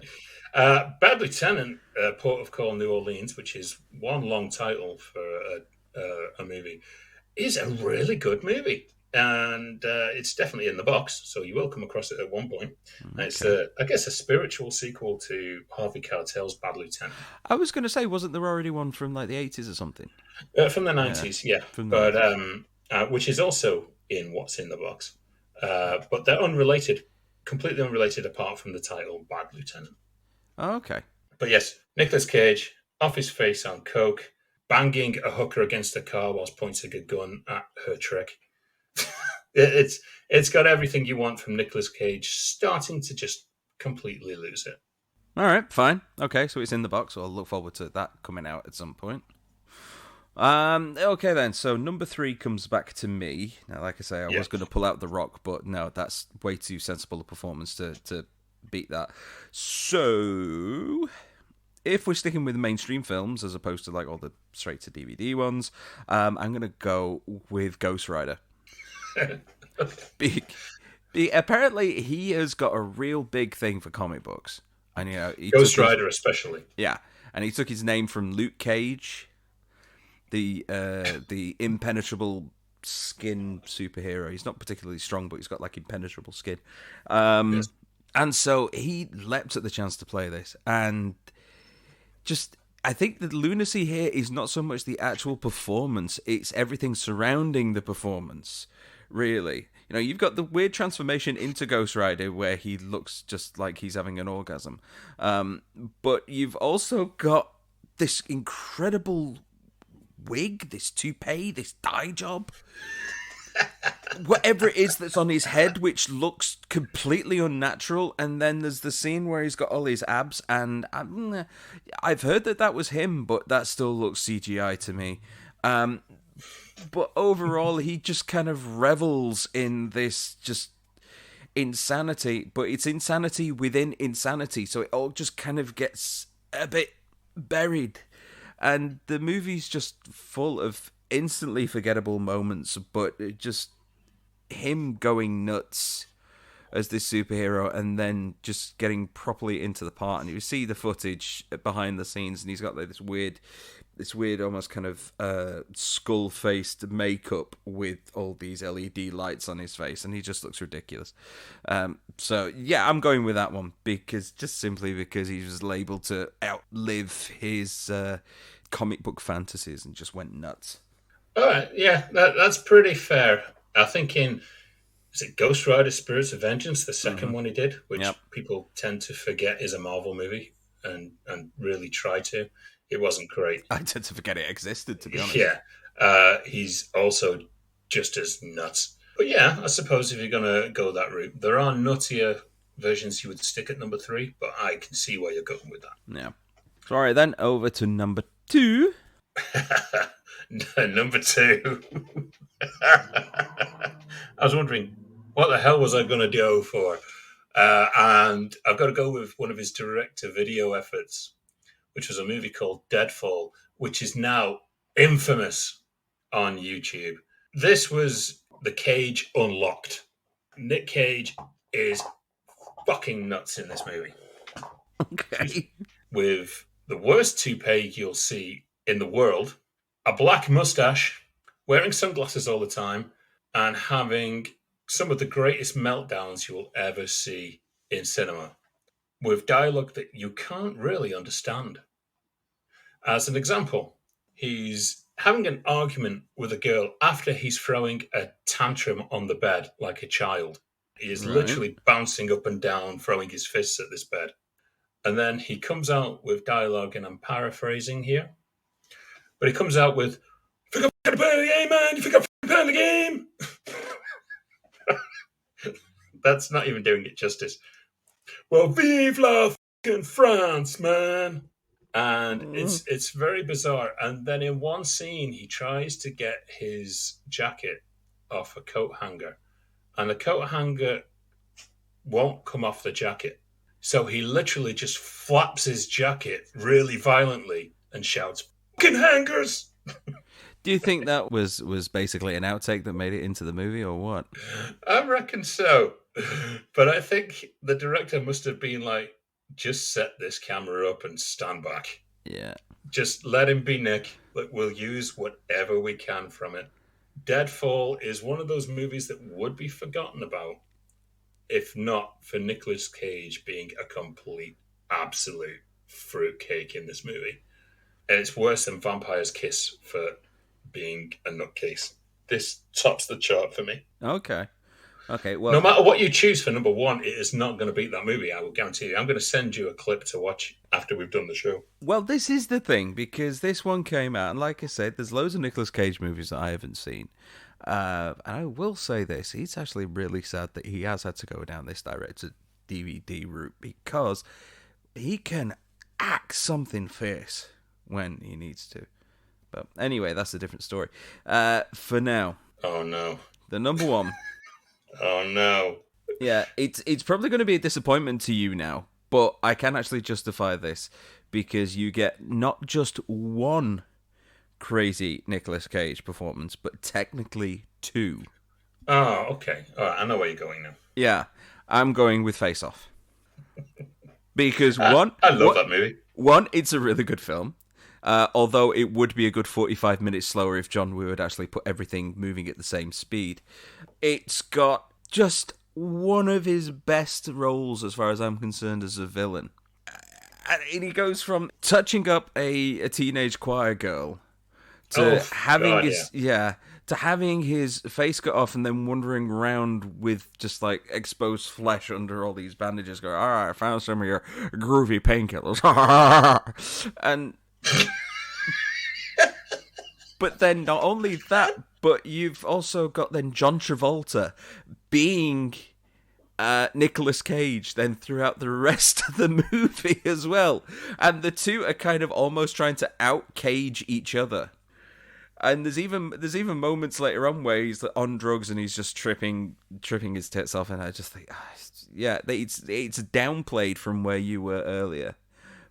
Bad Lieutenant, Port of Call, New Orleans, which is one long title for a movie, is a really good movie. And it's definitely in the box, so you will come across it at one point. Okay. It's, I guess, a spiritual sequel to Harvey Keitel's Bad Lieutenant. I was going to say, wasn't there already one from like the 80s or something? From the 90s, yeah. From the 90s. Which is also in what's in the box. But they're unrelated, completely unrelated apart from the title Bad Lieutenant. Oh, okay. But yes, Nicolas Cage, off his face on coke, banging a hooker against a car whilst pointing a gun at her trick. It's got everything you want from Nicolas Cage, starting to just completely lose it. All right, fine. Okay, so it's in the box, so I'll look forward to that coming out at some point. Okay then, so number 3 comes back to me. Now, like I say, I was going to pull out The Rock, but no, that's way too sensible a performance to beat that. So, if we're sticking with mainstream films as opposed to like all the straight to DVD ones, I'm going to go with Ghost Rider. Apparently, he has got a real big thing for comic books, and you know, Ghost Rider especially. Yeah, and he took his name from Luke Cage, the impenetrable skin superhero. He's not particularly strong, but he's got like impenetrable skin. Yes. And so he leapt at the chance to play this, and just, I think the lunacy here is not so much the actual performance, it's everything surrounding the performance, really. You know, you've got the weird transformation into Ghost Rider where he looks just like he's having an orgasm. But you've also got this incredible wig, this toupee, this dye job. Whatever it is that's on his head, which looks completely unnatural, and then there's the scene where he's got all his abs, and I've heard that was him, but that still looks CGI to me. But overall, he just kind of revels in this just insanity, but it's insanity within insanity, so it all just kind of gets a bit buried. And the movie's just full of instantly forgettable moments, but just him going nuts as this superhero and then just getting properly into the part. And you see the footage behind the scenes, and he's got like this weird almost kind of skull-faced makeup with all these LED lights on his face, and he just looks ridiculous. So yeah, I'm going with that one simply because he was able to outlive his comic book fantasies and just went nuts. All right, yeah, that's pretty fair. I think is it Ghost Rider Spirits of Vengeance, the second one he did, which people tend to forget is a Marvel movie and really try to. It wasn't great. I tend to forget it existed, to be honest. Yeah. He's also just as nuts. But yeah, I suppose if you're going to go that route, there are nuttier versions you would stick at number 3, but I can see where you're going with that. Yeah. So, all right, then, over to number 2. Number 2. I was wondering, what the hell was I going to go for? And I've got to go with one of his direct-to-video efforts, which was a movie called Deadfall, which is now infamous on YouTube. This was The Cage Unlocked. Nick Cage is fucking nuts in this movie. Okay. With the worst toupee you'll see in the world, a black mustache, wearing sunglasses all the time, and having some of the greatest meltdowns you will ever see in cinema, with dialogue that you can't really understand. As an example, he's having an argument with a girl after he's throwing a tantrum on the bed like a child. He is literally bouncing up and down, throwing his fists at this bed. And then he comes out with dialogue, and I'm paraphrasing here, but he comes out with, "You think I'm playing the game, man? You think I'm playing the game?" That's not even doing it justice. Well, vive la fucking France, man. And it's very bizarre. And then in one scene, he tries to get his jacket off a coat hanger, and the coat hanger won't come off the jacket. So he literally just flaps his jacket really violently and shouts, "Fucking hangers!" Do you think that was basically an outtake that made it into the movie, or what? I reckon so. But I think the director must have been like, just set this camera up and stand back. Yeah. Just let him be Nick. We'll use whatever we can from it. Deadfall is one of those movies that would be forgotten about if not for Nicolas Cage being a complete, absolute fruitcake in this movie. And it's worse than Vampire's Kiss for being a nutcase. This tops the chart for me. Okay, well... No matter what you choose for number 1, it is not going to beat that movie, I will guarantee you. I'm going to send you a clip to watch after we've done the show. Well, this is the thing, because this one came out, and like I said, there's loads of Nicolas Cage movies that I haven't seen. And I will say this, it's actually really sad that he has had to go down this direct-to-DVD route, because he can act something fierce when he needs to. But anyway, that's a different story. For now... Oh, no. The number 1... Oh, no. Yeah, it's probably going to be a disappointment to you now, but I can actually justify this, because you get not just one crazy Nicolas Cage performance, but technically 2. Oh, okay. All right, I know where you're going now. Yeah, I'm going with Face Off. Because I love that movie. One, it's a really good film. Although it would be a good 45 minutes slower if John Woo had actually put everything moving at the same speed. It's got just one of his best roles, as far as I'm concerned, as a villain. And he goes from touching up a teenage choir girl to having his face cut off and then wandering around with just like exposed flesh under all these bandages, going, "All right, I found some of your groovy painkillers." And but then not only that, but you've also got then John Travolta being Nicolas Cage then throughout the rest of the movie as well. And the two are kind of almost trying to out-cage each other. And there's even moments later on where he's on drugs and he's just tripping his tits off, and I just think, it's downplayed from where you were earlier.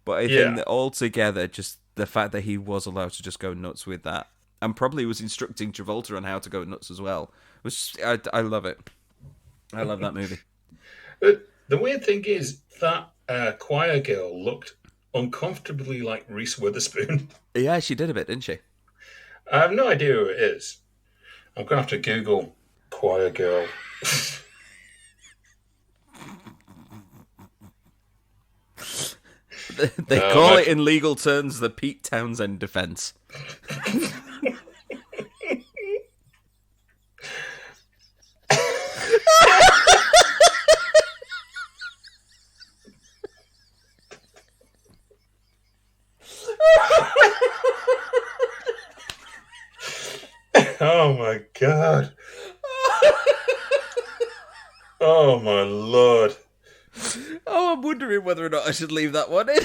But I think that altogether, just the fact that he was allowed to just go nuts with that, and probably was instructing Travolta on how to go nuts as well, was I love it. I love that movie. But the weird thing is that choir girl looked uncomfortably like Reese Witherspoon. Yeah, she did a bit, didn't she? I have no idea who it is. I'm going to have to Google choir girl. They call it in legal terms the Pete Townsend defense. Oh my God. Oh my Lord. Oh, I'm wondering whether or not I should leave that one in.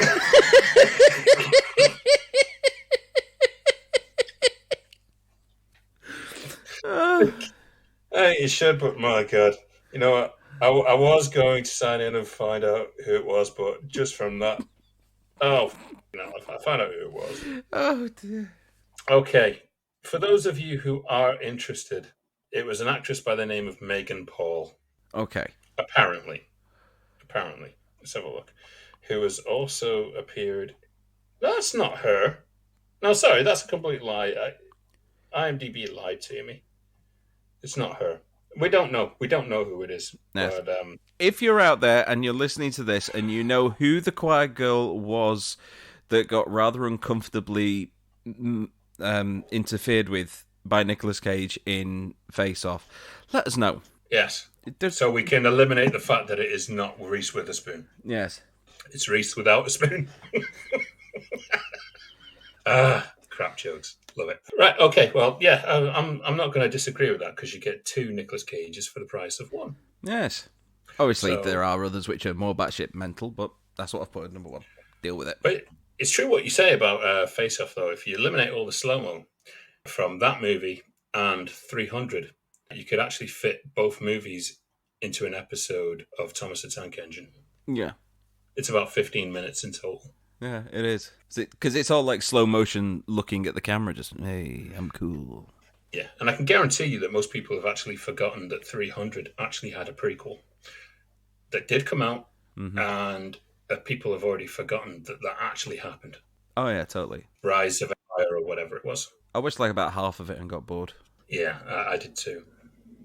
Hey, you should, but my God. You know what? I was going to sign in and find out who it was, but just from that. Oh, no, I found out who it was. Oh, dear. Okay. For those of you who are interested, it was an actress by the name of Megan Paul. Okay. Apparently. Let's have a look. Who has also appeared... That's not her. No, sorry, that's a complete lie. IMDb lied to me. It's not her. We don't know. We don't know who it is. Yes. But, if you're out there and you're listening to this and you know who the choir girl was that got rather uncomfortably interfered with by Nicolas Cage in Face Off, let us know. Yes. So we can eliminate the fact that it is not Reese Witherspoon. Yes. It's Reese without a spoon. Crap jokes. Love it. Right, okay. Well, yeah, I'm not going to disagree with that because you get 2 Nicolas Cages for the price of 1. Yes. Obviously, there are others which are more batshit mental, but that's what I've put at number 1. Deal with it. But it's true what you say about Face Off, though. If you eliminate all the slow-mo from that movie and 300, you could actually fit both movies into an episode of Thomas the Tank Engine. Yeah. It's about 15 minutes in total. Yeah, it is. Because it's all like slow motion looking at the camera, just, hey, I'm cool. Yeah, and I can guarantee you that most people have actually forgotten that 300 actually had a prequel that did come out, and people have already forgotten that that actually happened. Oh, yeah, totally. Rise of Empire or whatever it was. I watched like about half of it and got bored. Yeah, I did too,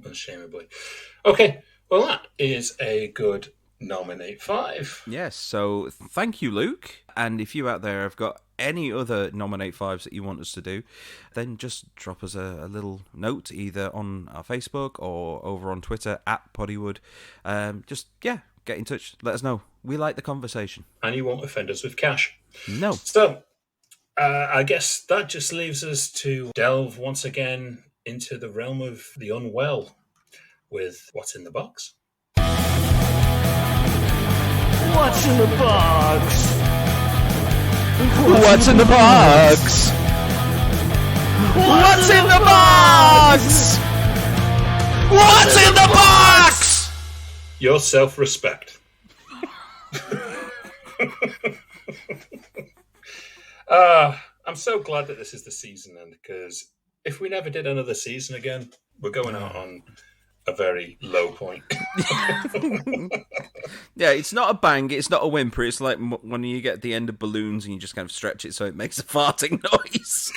unashamedly. Okay, well, that is a good Nominate 5. Yes, so thank you, Luke. And if you out there have got any other Nominate 5s that you want us to do, then just drop us a little note either on our Facebook or over on Twitter @Poddywood. Get in touch. Let us know. We like the conversation. And you won't offend us with cash. No. So, I guess that just leaves us to delve once again into the realm of the unwell with What's in the Box. What's in the box? What's in the box? What's in the box? What's in the box? Your self-respect. I'm so glad that this is the season end, because if we never did another season again, we're going out on a very low point. Yeah, it's not a bang, it's not a whimper. It's like when you get the end of balloons and you just kind of stretch it so it makes a farting noise.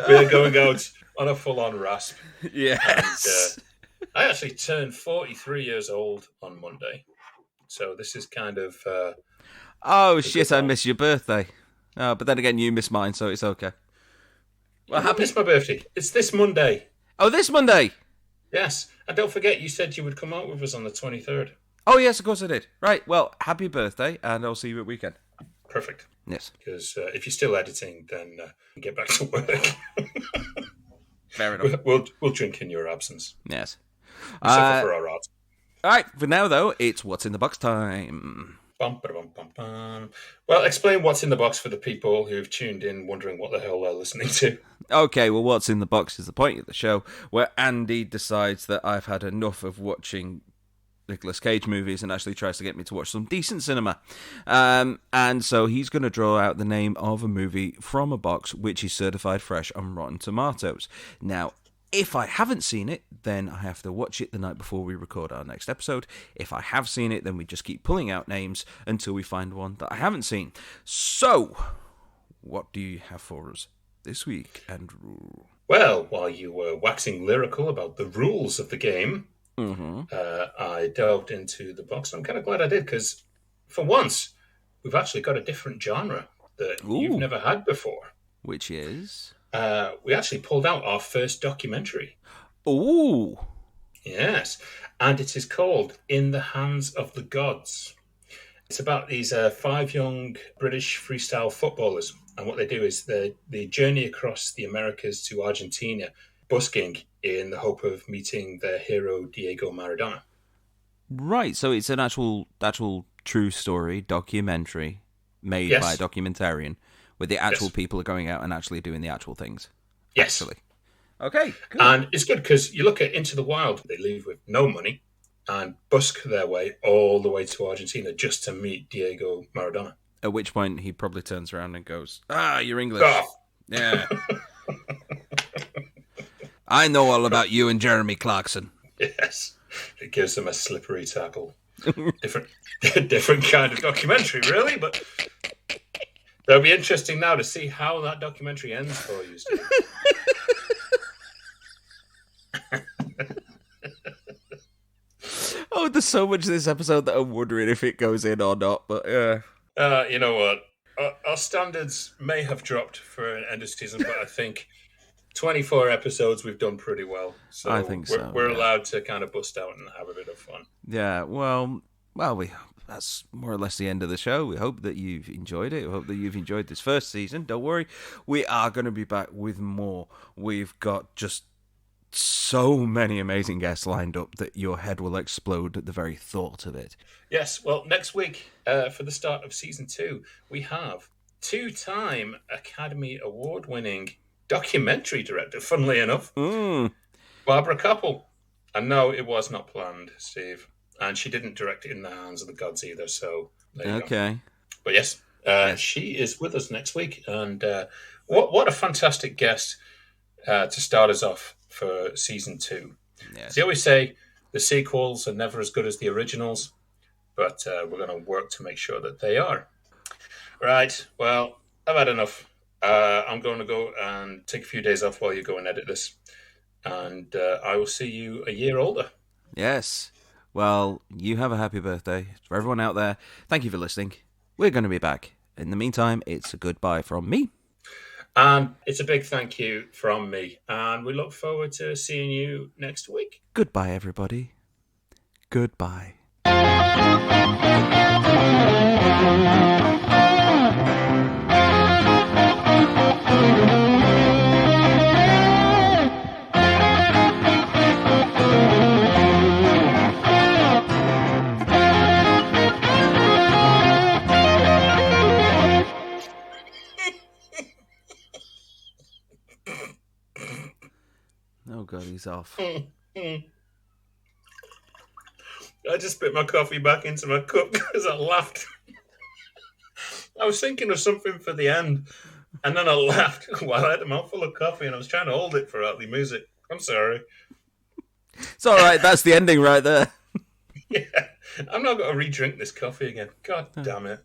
We're going out on a full-on rasp. Yes. And, I actually turned 43 years old on Monday. So this is kind of... oh, shit, I miss your birthday. Oh, but then again, you miss mine, so it's okay. Well, I missed my birthday. It's this Monday. Oh, this Monday? Yes. And don't forget, you said you would come out with us on the 23rd. Oh, yes, of course I did. Right, well, happy birthday, and I'll see you at weekend. Perfect. Yes. Because if you're still editing, then get back to work. Fair enough. We'll drink in your absence. Yes. We suffer for our art. All right, for now, though, it's What's in the Box time. Bum, ba-dum, bum, bum. Well, explain what's in the box for the people who've tuned in wondering what the hell they're listening to. Okay, well, What's in the Box is the point of the show where Andy decides that I've had enough of watching Nicolas Cage movies and actually tries to get me to watch some decent cinema. And so he's going to draw out the name of a movie from a box which is certified fresh on Rotten Tomatoes. Now, if I haven't seen it, then I have to watch it the night before we record our next episode. If I have seen it, then we just keep pulling out names until we find one that I haven't seen. So, what do you have for us this week, Andrew? Well, while you were waxing lyrical about the rules of the game, I delved into the box. I'm kind of glad I did, because for once, we've actually got a different genre that you've never had before. Which is? We actually pulled out our first documentary. Ooh. Yes. And it is called In the Hands of the Gods. It's about these 5 young British freestyle footballers. And what they do is they journey across the Americas to Argentina, busking in the hope of meeting their hero, Diego Maradona. Right, so it's an actual true story documentary made by a documentarian, where the actual people are going out and actually doing the actual things. Yes. Actually. Okay, good. And it's good because you look at Into the Wild, they leave with no money and busk their way all the way to Argentina just to meet Diego Maradona. At which point he probably turns around and goes, you're English. Oh. Yeah. I know all about you and Jeremy Clarkson. Yes. It gives them a slippery tackle. Different kind of documentary, really, but it'll be interesting now to see how that documentary ends for you, Steve. Oh, there's so much of this episode that I'm wondering if it goes in or not, but yeah. You know what? Our standards may have dropped for an end of season, but I think 24 episodes we've done pretty well. So I think we're allowed to kind of bust out and have a bit of fun. Yeah, well, that's more or less the end of the show. We hope that you've enjoyed it. We hope that you've enjoyed this first season. Don't worry, we are going to be back with more. We've got just so many amazing guests lined up that your head will explode at the very thought of it. Yes, well, next week, for the start of season 2, we have 2-time Academy Award-winning documentary director, funnily enough, Barbara Koppel. And no, it was not planned, Steve. And she didn't direct In the Hands of the Gods either, so there you go. But yes, she is with us next week. And what a fantastic guest to start us off for season 2. Yes. They always say the sequels are never as good as the originals, but we're going to work to make sure that they are. Right, well, I've had enough. I'm going to go and take a few days off while you go and edit this. And I will see you a year older. Yes. Well, you have a happy birthday. For everyone out there, thank you for listening. We're going to be back. In the meantime, it's a goodbye from me. And it's a big thank you from me. And we look forward to seeing you next week. Goodbye, everybody. Goodbye. Oh, God, he's off. I just spit my coffee back into my cup because I laughed. I was thinking of something for the end, and then I laughed while I had a mouthful of coffee, and I was trying to hold it throughout the music. I'm sorry. It's all right. That's the ending right there. Yeah, I'm not going to re-drink this coffee again. God damn it.